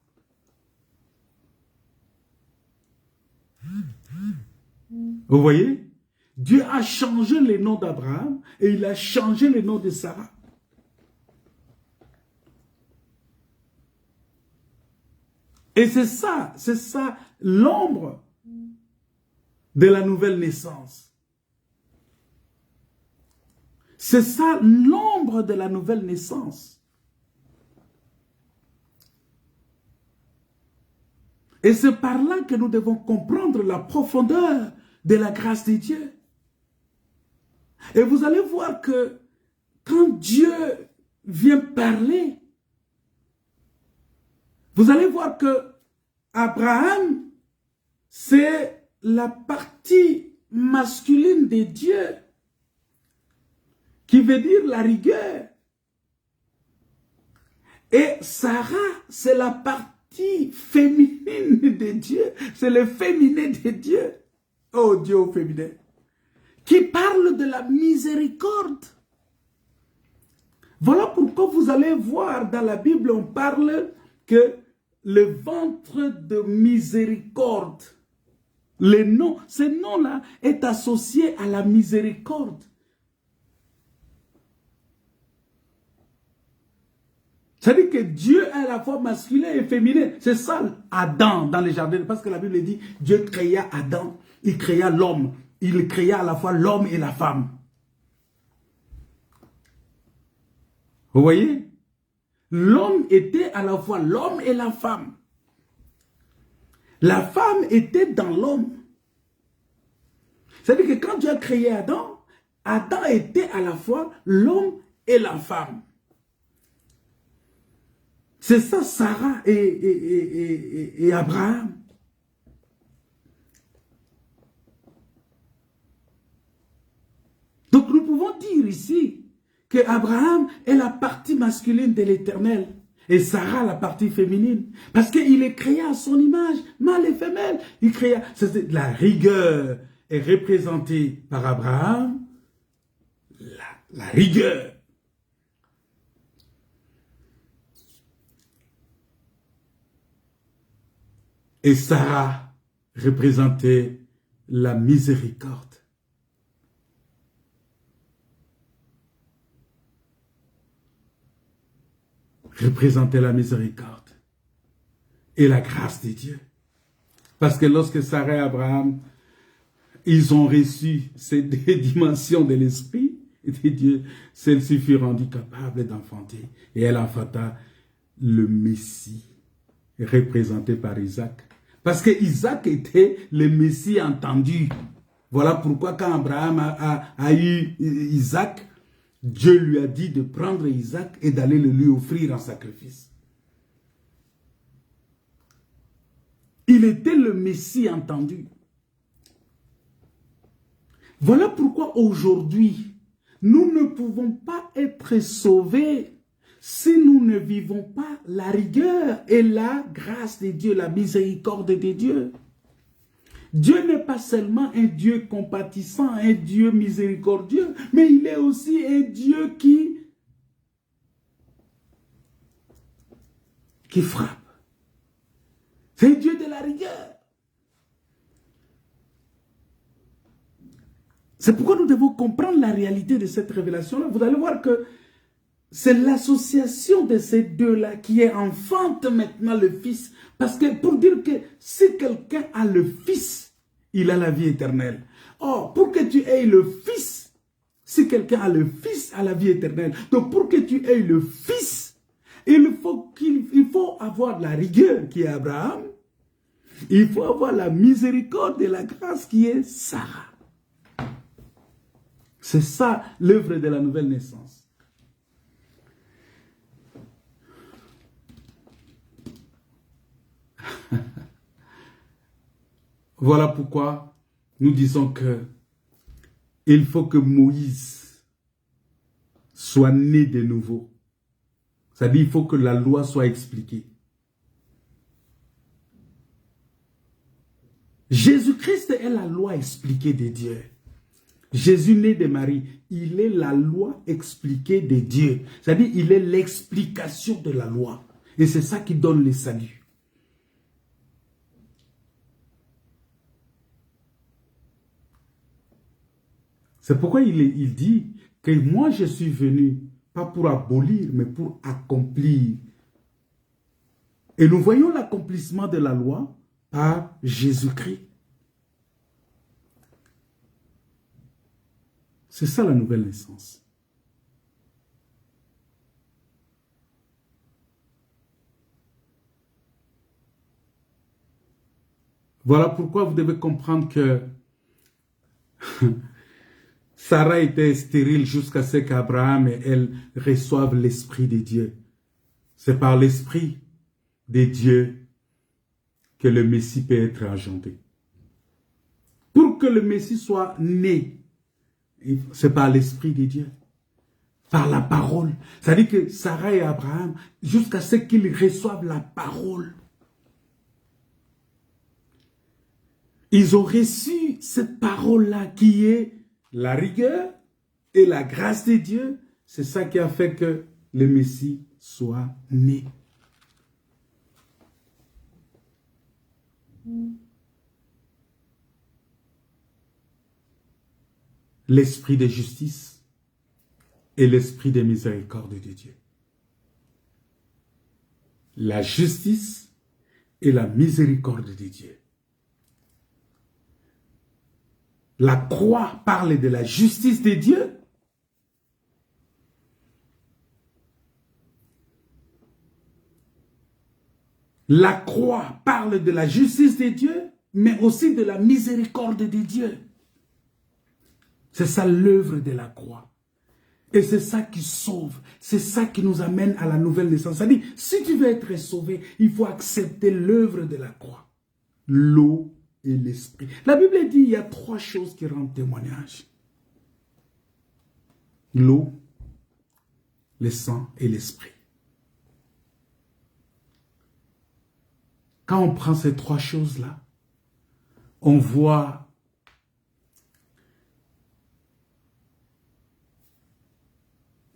Vous voyez? Dieu a changé le nom d'Abraham et il a changé le nom de Sarah. Et c'est ça l'ombre de la nouvelle naissance. C'est ça l'ombre de la nouvelle naissance. Et c'est par là que nous devons comprendre la profondeur de la grâce de Dieu. Et vous allez voir que quand Dieu vient parler, vous allez voir que Abraham, c'est la partie masculine de Dieu, qui veut dire la rigueur. Et Sarah, c'est la partie féminine de Dieu, c'est le féminin de Dieu. Oh Dieu au féminin, qui parle de la miséricorde. Voilà pourquoi vous allez voir dans la Bible, on parle que le ventre de miséricorde, ce nom-là est associé à la miséricorde. C'est-à-dire que Dieu est à la fois masculin et féminin. C'est ça Adam dans les jardins. Parce que la Bible dit, Dieu créa Adam, il créa l'homme. Il créa à la fois l'homme et la femme. Vous voyez? L'homme était à la fois l'homme et la femme. La femme était dans l'homme. C'est-à-dire que quand Dieu a créé Adam, Adam était à la fois l'homme et la femme. C'est ça Sarah et Abraham. Donc nous pouvons dire ici que Abraham est la partie masculine de l'Éternel et Sarah la partie féminine. Parce qu'il est créé à son image, mâle et femelle. Il créa, la rigueur est représentée par Abraham, la rigueur. Et Sarah représentait la miséricorde. Représentait la miséricorde et la grâce de Dieu. Parce que lorsque Sarah et Abraham, ils ont reçu ces deux dimensions de l'esprit, de Dieu, celle-ci fut rendue capable d'enfanter. Et elle enfanta le Messie, représenté par Isaac. Parce que Isaac était le Messie entendu. Voilà pourquoi quand Abraham a eu Isaac, Dieu lui a dit de prendre Isaac et d'aller le lui offrir en sacrifice. Il était le Messie entendu. Voilà pourquoi aujourd'hui, nous ne pouvons pas être sauvés si nous ne vivons pas la rigueur et la grâce de Dieu, la miséricorde de Dieu. Dieu n'est pas seulement un Dieu compatissant, un Dieu miséricordieux, mais il est aussi un Dieu qui frappe. C'est un Dieu de la rigueur. C'est pourquoi nous devons comprendre la réalité de cette révélation-là. Vous allez voir que c'est l'association de ces deux-là qui enfante maintenant le Fils. Parce que pour dire que si quelqu'un a le Fils, il a la vie éternelle. Or, pour que tu aies le Fils, si quelqu'un a le Fils, a la vie éternelle. Donc, pour que tu aies le Fils, il faut avoir la rigueur qui est Abraham. Il faut avoir la miséricorde et la grâce qui est Sarah. C'est ça l'œuvre de la nouvelle naissance. Voilà pourquoi nous disons que il faut que Moïse soit né de nouveau. C'est-à-dire qu'il faut que la loi soit expliquée. Jésus-Christ est la loi expliquée de Dieu. Jésus né de Marie, il est la loi expliquée de Dieu. C'est-à-dire il est l'explication de la loi. Et c'est ça qui donne le salut. C'est pourquoi il dit que moi je suis venu, pas pour abolir, mais pour accomplir. Et nous voyons l'accomplissement de la loi par Jésus-Christ. C'est ça la nouvelle naissance. Voilà pourquoi vous devez comprendre que Sarah était stérile jusqu'à ce qu'Abraham et elle reçoivent l'Esprit de Dieu. C'est par l'Esprit de Dieu que le Messie peut être engendré. Pour que le Messie soit né, c'est par l'Esprit de Dieu, par la parole. C'est-à-dire que Sarah et Abraham, jusqu'à ce qu'ils reçoivent la parole, ils ont reçu cette parole-là qui est la rigueur et la grâce de Dieu. C'est ça qui a fait que le Messie soit né. L'esprit de justice et l'esprit de miséricorde de Dieu. La justice et la miséricorde de Dieu. La croix parle de la justice de Dieu. La croix parle de la justice de Dieu, mais aussi de la miséricorde de Dieu. C'est ça l'œuvre de la croix. Et c'est ça qui sauve. C'est ça qui nous amène à la nouvelle naissance. C'est-à-dire, si tu veux être sauvé, il faut accepter l'œuvre de la croix. L'eau et l'esprit. La Bible dit qu'il y a 3 choses qui rendent témoignage. L'eau, le sang et l'esprit. Quand on prend ces 3 choses-là, on voit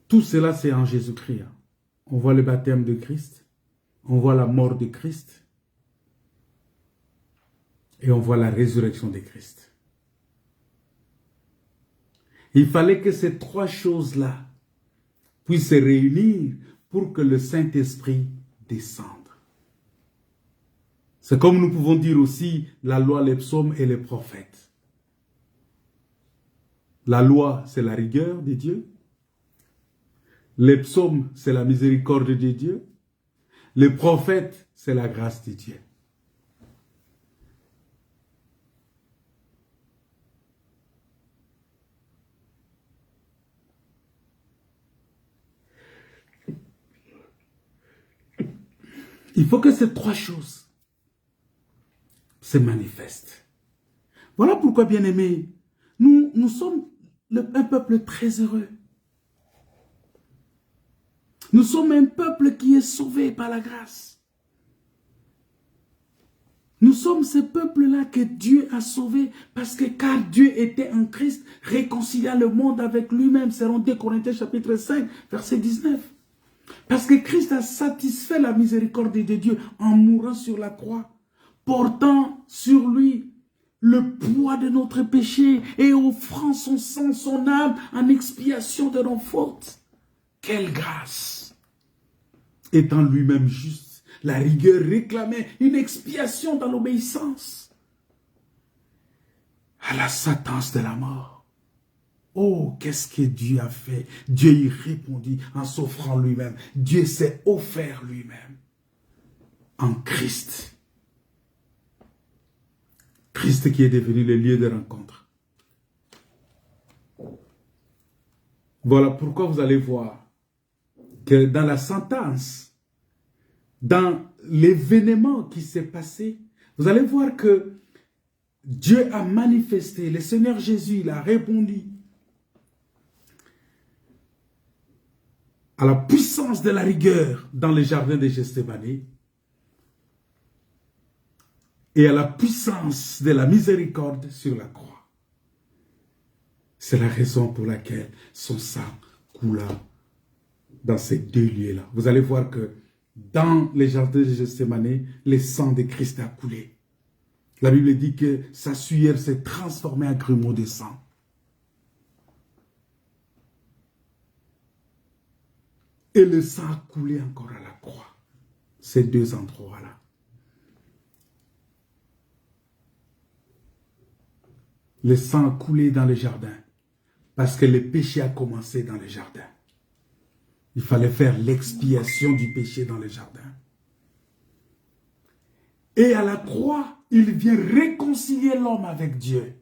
tout cela, c'est en Jésus-Christ. On voit le baptême de Christ, on voit la mort de Christ et on voit la résurrection de Christ. Il fallait que ces 3 choses-là puissent se réunir pour que le Saint-Esprit descende. C'est comme nous pouvons dire aussi la loi, les psaumes et les prophètes. La loi, c'est la rigueur de Dieu. Les psaumes, c'est la miséricorde de Dieu. Les prophètes, c'est la grâce de Dieu. Il faut que ces trois choses se manifestent. Voilà pourquoi, bien-aimés, nous sommes un peuple très heureux. Nous sommes un peuple qui est sauvé par la grâce. Nous sommes ce peuple-là que Dieu a sauvé parce que car Dieu était en Christ, réconciliant le monde avec lui-même. Selon 2 Corinthiens chapitre 5, verset 19. Parce que Christ a satisfait la miséricorde de Dieu en mourant sur la croix, portant sur lui le poids de notre péché et offrant son sang, son âme en expiation de nos fautes. Quelle grâce! Étant lui-même juste, la rigueur réclamait une expiation dans l'obéissance à la sentence de la mort. Oh, qu'est-ce que Dieu a fait? Dieu y répondit en s'offrant lui-même. Dieu s'est offert lui-même en Christ. Christ qui est devenu le lieu de rencontre. Voilà pourquoi vous allez voir que dans la sentence, dans l'événement qui s'est passé, vous allez voir que Dieu a manifesté, le Seigneur Jésus, il a répondu à la puissance de la rigueur dans le jardin de Gethsémani et à la puissance de la miséricorde sur la croix. C'est la raison pour laquelle son sang coula dans ces deux lieux-là. Vous allez voir que dans les jardins de Gethsémani, le sang de Christ a coulé. La Bible dit que sa sueur s'est transformée en grumeaux de sang. Et le sang a coulé encore à la croix. Ces deux endroits-là. Le sang a coulé dans le jardin parce que le péché a commencé dans le jardin. Il fallait faire l'expiation du péché dans le jardin. Et à la croix, il vient réconcilier l'homme avec Dieu.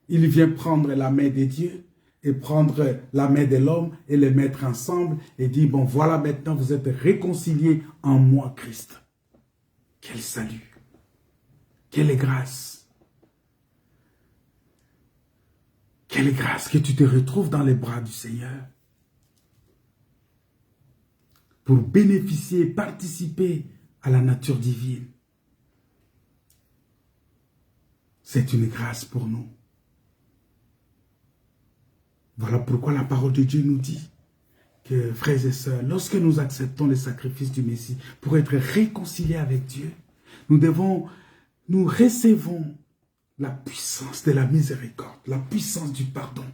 Il vient prendre la main de Dieu et prendre la main de l'homme et les mettre ensemble et dire, bon voilà maintenant vous êtes réconciliés en moi Christ. Quel salut, quelle grâce. Quelle grâce que tu te retrouves dans les bras du Seigneur pour bénéficier, participer à la nature divine. C'est une grâce pour nous. Voilà pourquoi la parole de Dieu nous dit que, frères et sœurs, lorsque nous acceptons le sacrifice du Messie pour être réconciliés avec Dieu, nous recevons la puissance de la miséricorde, la puissance du pardon.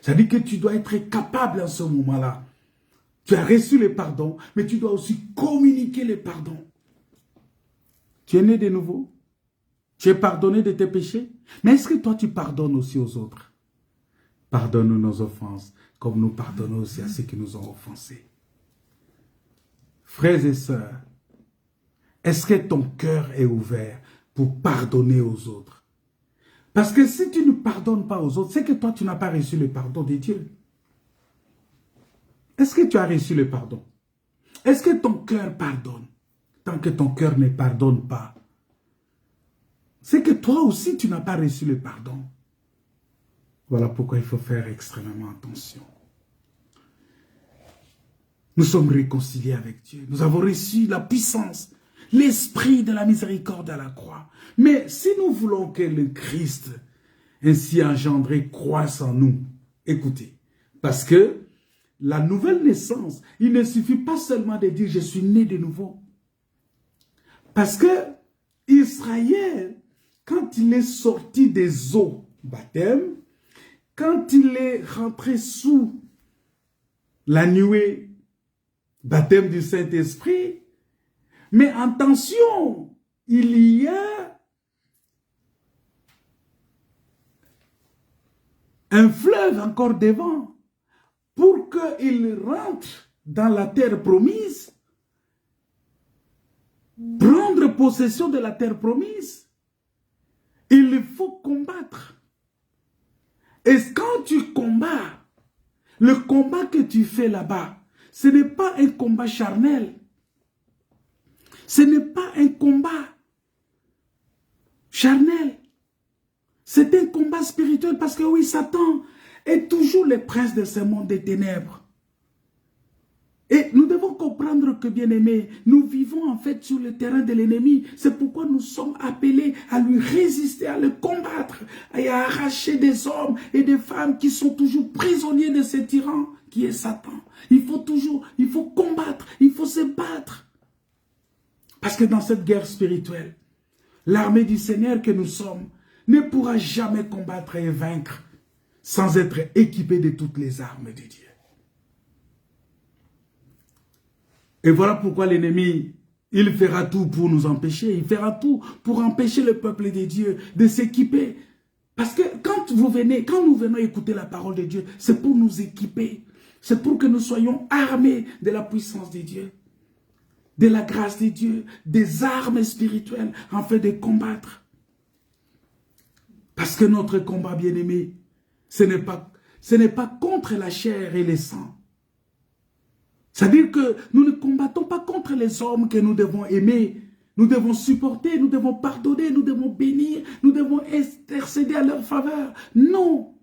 C'est-à-dire que tu dois être capable en ce moment-là. Tu as reçu le pardon, mais tu dois aussi communiquer le pardon. Tu es né de nouveau. Tu es pardonné de tes péchés. Mais est-ce que toi, tu pardonnes aussi aux autres? Pardonne-nous nos offenses, comme nous pardonnons aussi à ceux qui nous ont offensés. Frères et sœurs, est-ce que ton cœur est ouvert pour pardonner aux autres? Parce que si tu ne pardonnes pas aux autres, c'est que toi, tu n'as pas reçu le pardon de Dieu. Est-ce que tu as reçu le pardon? Est-ce que ton cœur pardonne? Tant que ton cœur ne pardonne pas, c'est que toi aussi, tu n'as pas reçu le pardon. Voilà pourquoi il faut faire extrêmement attention. Nous sommes réconciliés avec Dieu. Nous avons reçu la puissance, l'esprit de la miséricorde à la croix. Mais si nous voulons que le Christ, ainsi engendré, croisse en nous, écoutez, parce que la nouvelle naissance, il ne suffit pas seulement de dire « je suis né de nouveau ». Parce que Israël, quand il est sorti des eaux baptême, quand il est rentré sous la nuée baptême du Saint-Esprit, mais attention, il y a un fleuve encore devant. Pour qu'il rentre dans la terre promise, prendre possession de la terre promise, il faut combattre. Et quand tu combats, le combat que tu fais là-bas, ce n'est pas un combat charnel. Ce n'est pas un combat charnel. C'est un combat spirituel parce que oui, Satan est toujours le prince de ce monde des ténèbres. Et nous devons comprendre que, bien-aimés, nous vivons en fait sur le terrain de l'ennemi. C'est pourquoi nous sommes appelés à lui résister, à le combattre et à arracher des hommes et des femmes qui sont toujours prisonniers de ce tyran qui est Satan. Il faut combattre, il faut se battre. Parce que dans cette guerre spirituelle, l'armée du Seigneur que nous sommes ne pourra jamais combattre et vaincre sans être équipé de toutes les armes de Dieu. Et voilà pourquoi l'ennemi, il fera tout pour nous empêcher. Il fera tout pour empêcher le peuple de Dieu de s'équiper. Parce que quand nous venons écouter la parole de Dieu, c'est pour nous équiper. C'est pour que nous soyons armés de la puissance de Dieu, de la grâce de Dieu, des armes spirituelles afin de combattre. Parce que notre combat, bien-aimé, ce n'est pas contre la chair et le sang. C'est-à-dire que nous ne combattons pas contre les hommes que nous devons aimer. Nous devons supporter, nous devons pardonner, nous devons bénir, nous devons intercéder à leur faveur. Non,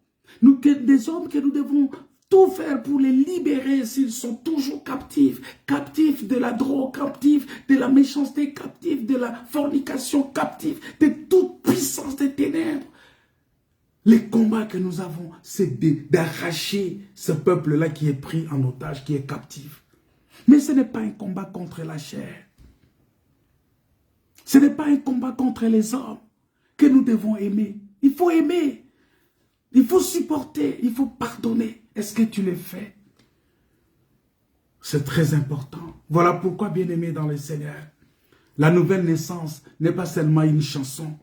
des hommes que nous devons tout faire pour les libérer s'ils sont toujours captifs. Captifs de la drogue, captifs de la méchanceté, captifs de la fornication, captifs de toute puissance des ténèbres. Les combats que nous avons, c'est d'arracher ce peuple-là qui est pris en otage, qui est captif. Mais ce n'est pas un combat contre la chair. Ce n'est pas un combat contre les hommes que nous devons aimer. Il faut aimer. Il faut supporter. Il faut pardonner. Est-ce que tu le fais? C'est très important. Voilà pourquoi, bien-aimé dans le Seigneur, la nouvelle naissance n'est pas seulement une chanson.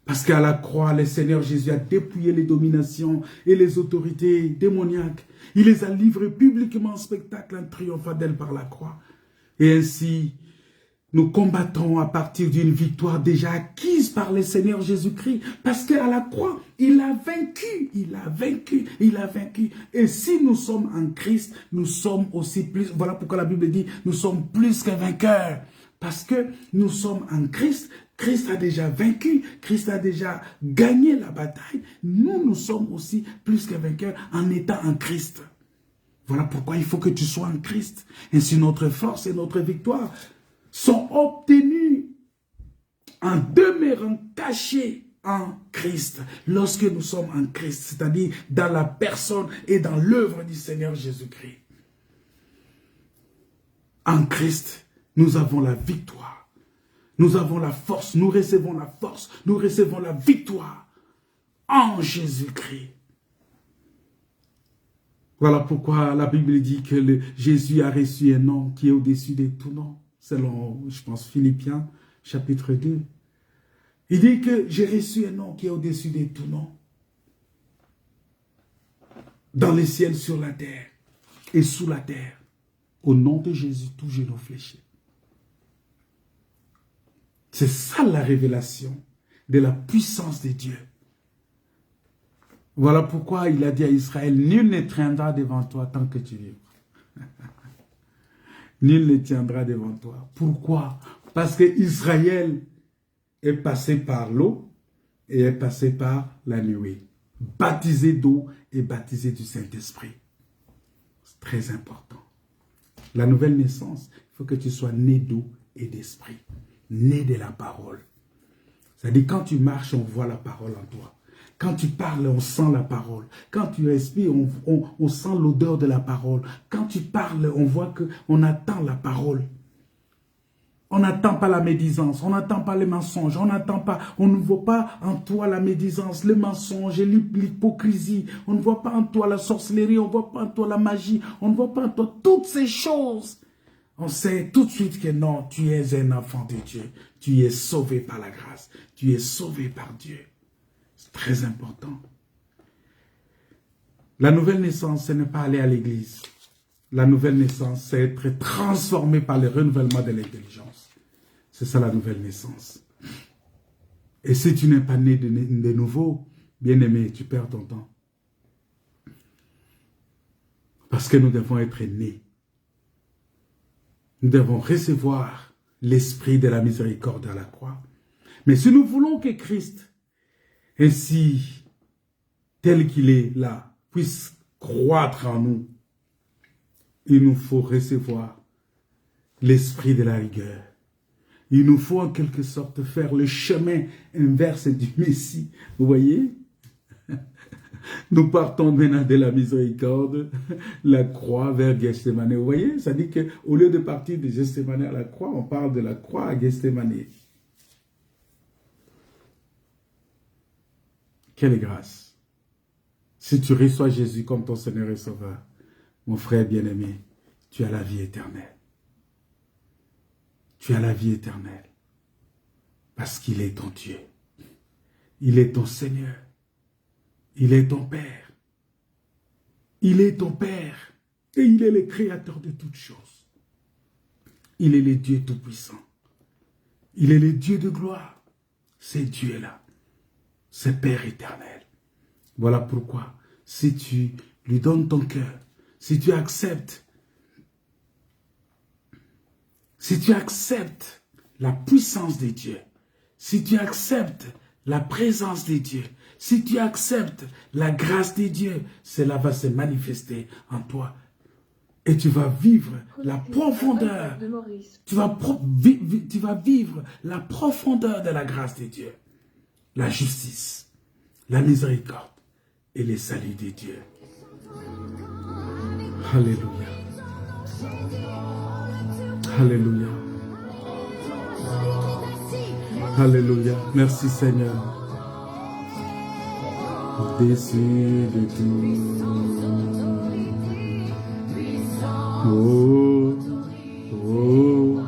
Parce qu'à la croix, le Seigneur Jésus a dépouillé les dominations et les autorités démoniaques. Il les a livrées publiquement en spectacle, en triomphant d'elles par la croix. Et ainsi, nous combattons à partir d'une victoire déjà acquise par le Seigneur Jésus-Christ. Parce qu'à la croix, il a vaincu, il a vaincu, il a vaincu. Et si nous sommes en Christ, nous sommes aussi plus... Voilà pourquoi la Bible dit, nous sommes plus que vainqueurs. Parce que nous sommes en Christ. Christ a déjà vaincu, Christ a déjà gagné la bataille. Nous sommes aussi plus que vainqueurs en étant en Christ. Voilà pourquoi il faut que tu sois en Christ. Ainsi notre force et notre victoire sont obtenues en demeurant cachés en Christ. Lorsque nous sommes en Christ, c'est-à-dire dans la personne et dans l'œuvre du Seigneur Jésus-Christ. En Christ, nous avons la victoire. Nous avons la force, nous recevons la force, nous recevons la victoire en Jésus-Christ. Voilà pourquoi la Bible dit que Jésus a reçu un nom qui est au-dessus de tout nom, selon, je pense, Philippiens, chapitre 2. Il dit que j'ai reçu un nom qui est au-dessus de tout nom, dans les ciels, sur la terre et sous la terre. Au nom de Jésus, tout genou fléchi. C'est ça la révélation de la puissance de Dieu. Voilà pourquoi il a dit à Israël, nul ne tiendra devant toi tant que tu vivras. Nul ne tiendra devant toi. Pourquoi? Parce que Israël est passé par l'eau et est passé par la nuée. Baptisé d'eau et baptisé du Saint-Esprit. C'est très important. La nouvelle naissance, il faut que tu sois né d'eau et d'esprit. Né de la parole. C'est-à-dire quand tu marches, on voit la parole en toi. Quand tu parles, on sent la parole. Quand tu respires, on sent l'odeur de la parole. Quand tu parles, on voit qu'on attend la parole. On n'attend pas la médisance, on n'attend pas les mensonges, on ne voit pas en toi la médisance, le mensonge, l'hypocrisie, on ne voit pas en toi la sorcellerie, on ne voit pas en toi la magie, on ne voit pas en toi toutes ces choses. On sait tout de suite que non, tu es un enfant de Dieu. Tu es sauvé par la grâce. Tu es sauvé par Dieu. C'est très important. La nouvelle naissance, ce n'est pas aller à l'église. La nouvelle naissance, c'est être transformé par le renouvellement de l'intelligence. C'est ça la nouvelle naissance. Et si tu n'es pas né de nouveau, bien-aimé, tu perds ton temps. Parce que nous devons être nés. Nous devons recevoir l'esprit de la miséricorde à la croix. Mais si nous voulons que Christ, ainsi, tel qu'il est là, puisse croître en nous, il nous faut recevoir l'esprit de la rigueur. Il nous faut en quelque sorte faire le chemin inverse du Messie. Vous voyez? Nous partons maintenant de la miséricorde, la croix vers Gethsemane. Vous voyez? Ça dit qu'au lieu de partir de Gethsemane à la croix, on parle de la croix à Gethsemane. Quelle grâce! Si tu reçois Jésus comme ton Seigneur et Sauveur, mon frère bien-aimé, tu as la vie éternelle. Tu as la vie éternelle. Parce qu'il est ton Dieu. Il est ton Seigneur. Il est ton Père. Il est ton Père. Et il est le Créateur de toutes choses. Il est le Dieu Tout-Puissant. Il est le Dieu de gloire. C'est Dieu-là. C'est Père éternel. Voilà pourquoi, si tu lui donnes ton cœur, si tu acceptes la puissance de Dieu, si tu acceptes la présence de Dieu, si tu acceptes la grâce de Dieu, cela va se manifester en toi. Et tu vas vivre la profondeur, tu vas vivre la profondeur de la grâce de Dieu, la justice, la miséricorde et le salut de Dieu. Alléluia. Alléluia. Alléluia. Merci Seigneur. Au-dessus de tout. Oh, oh,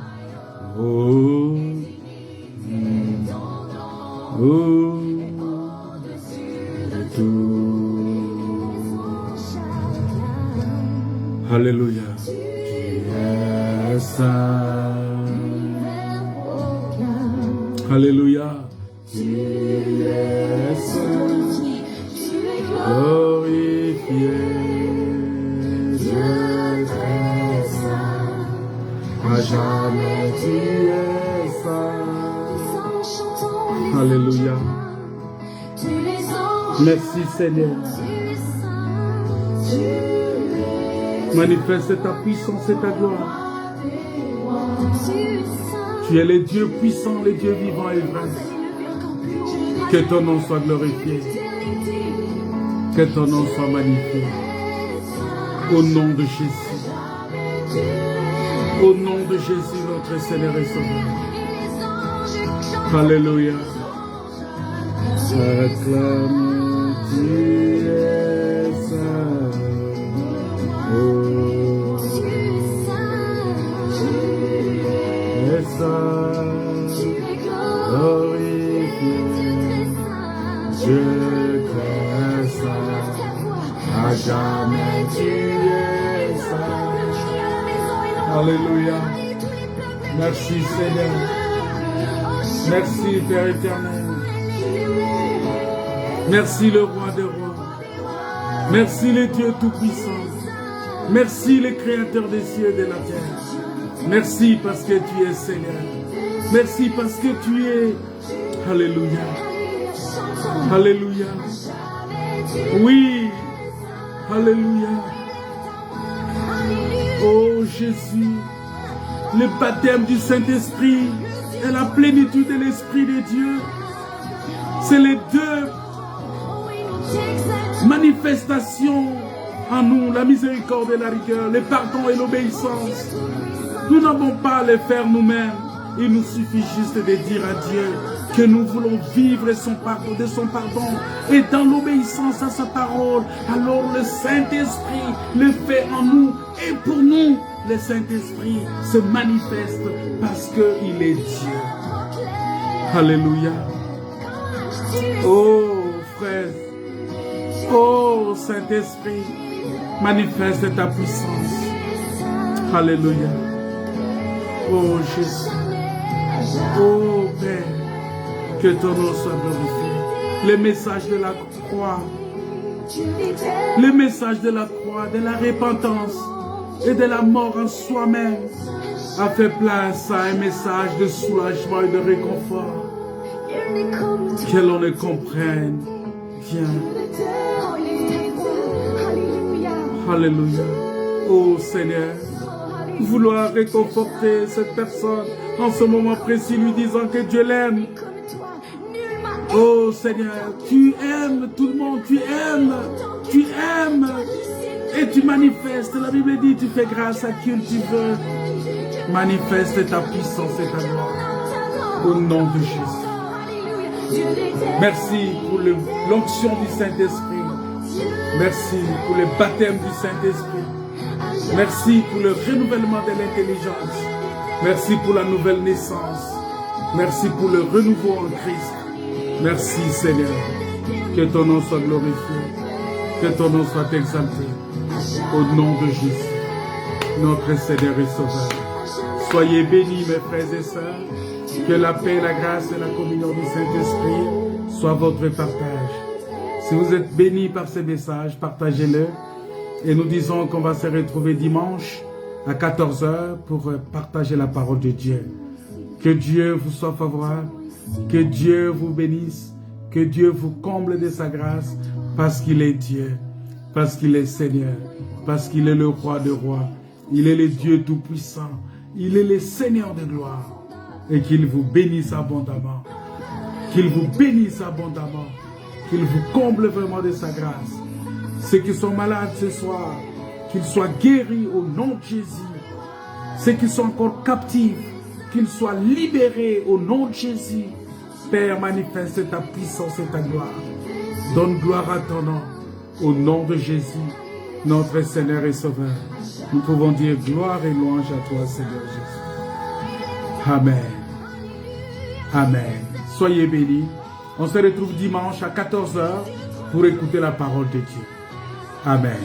oh, oh, de tout. Alléluia. Tu es saint. Alléluia. Tu es saint. Glorifié. Dieu très saint. À jamais tu es saint. Alléluia. Merci Seigneur. Manifeste ta puissance et ta gloire. Tu es le Dieu puissant, le Dieu vivant et vrai. Que ton nom soit glorifié. Que ton nom soit magnifié. Au nom de Jésus. Au nom de Jésus, notre Seigneur et Sauveur. Alléluia. Acclame, tu es saint. Oh, tu es saint. Glorifié. Dieu très saint. À jamais tu es saint. Alléluia. Merci Seigneur. Merci Père éternel. Merci le roi des rois. Merci le Dieu tout-puissant. Merci le créateur des cieux et de la terre. Merci parce que tu es Seigneur. Merci parce que tu es. Alléluia. Alléluia. Oui. Alléluia. Oh Jésus. Le baptême du Saint-Esprit et la plénitude de l'Esprit de Dieu. C'est les deux manifestations en nous, la miséricorde et la rigueur, le pardon et l'obéissance. Nous n'avons pas à le faire nous-mêmes. Il nous suffit juste de dire à Dieu que nous voulons vivre de son pardon et dans l'obéissance à sa parole. Alors le Saint-Esprit le fait en nous et pour nous. Le Saint-Esprit se manifeste parce qu'il est Dieu. Alléluia. Oh frère, Oh Saint-Esprit, manifeste ta puissance. Alléluia. Oh Jésus. Oh Père, que ton nom soit glorifié. Le message de la croix, le message de la croix, de la repentance et de la mort en soi-même a fait place à un message de soulagement et de réconfort. Que l'on le comprenne bien. Alléluia. Oh Seigneur, vouloir réconforter cette personne en ce moment précis, lui disant que Dieu l'aime. Oh Seigneur, tu aimes tout le monde, tu aimes et tu manifestes. La Bible dit, tu fais grâce à qui tu veux. Manifeste ta puissance et ta gloire au nom de Jésus. Merci pour l'onction du Saint-Esprit. Merci pour le baptême du Saint-Esprit. Merci pour le renouvellement de l'intelligence. Merci pour la nouvelle naissance. Merci pour le renouveau en Christ. Merci Seigneur. Que ton nom soit glorifié. Que ton nom soit exalté. Au nom de Jésus, notre Seigneur et Sauveur. Soyez bénis mes frères et sœurs. Que la paix, la grâce et la communion du Saint-Esprit soient votre partage. Si vous êtes bénis par ces messages, partagez-le. Et nous disons qu'on va se retrouver dimanche à 14h pour partager la parole de Dieu. Que Dieu vous soit favorable, que Dieu vous bénisse, que Dieu vous comble de sa grâce, parce qu'il est Dieu, parce qu'il est Seigneur, parce qu'il est le roi des rois, il est le Dieu tout-puissant, il est le Seigneur de gloire, et qu'il vous bénisse abondamment, qu'il vous bénisse abondamment, qu'il vous comble vraiment de sa grâce. Ceux qui sont malades ce soir, qu'ils soient guéris au nom de Jésus. Ceux qui sont encore captifs, qu'ils soient libérés au nom de Jésus. Père, manifeste ta puissance et ta gloire. Donne gloire à ton nom, au nom de Jésus, notre Seigneur et Sauveur. Nous pouvons dire gloire et louange à toi, Seigneur Jésus. Amen. Amen. Soyez bénis. On se retrouve dimanche à 14h pour écouter la parole de Dieu. Amen.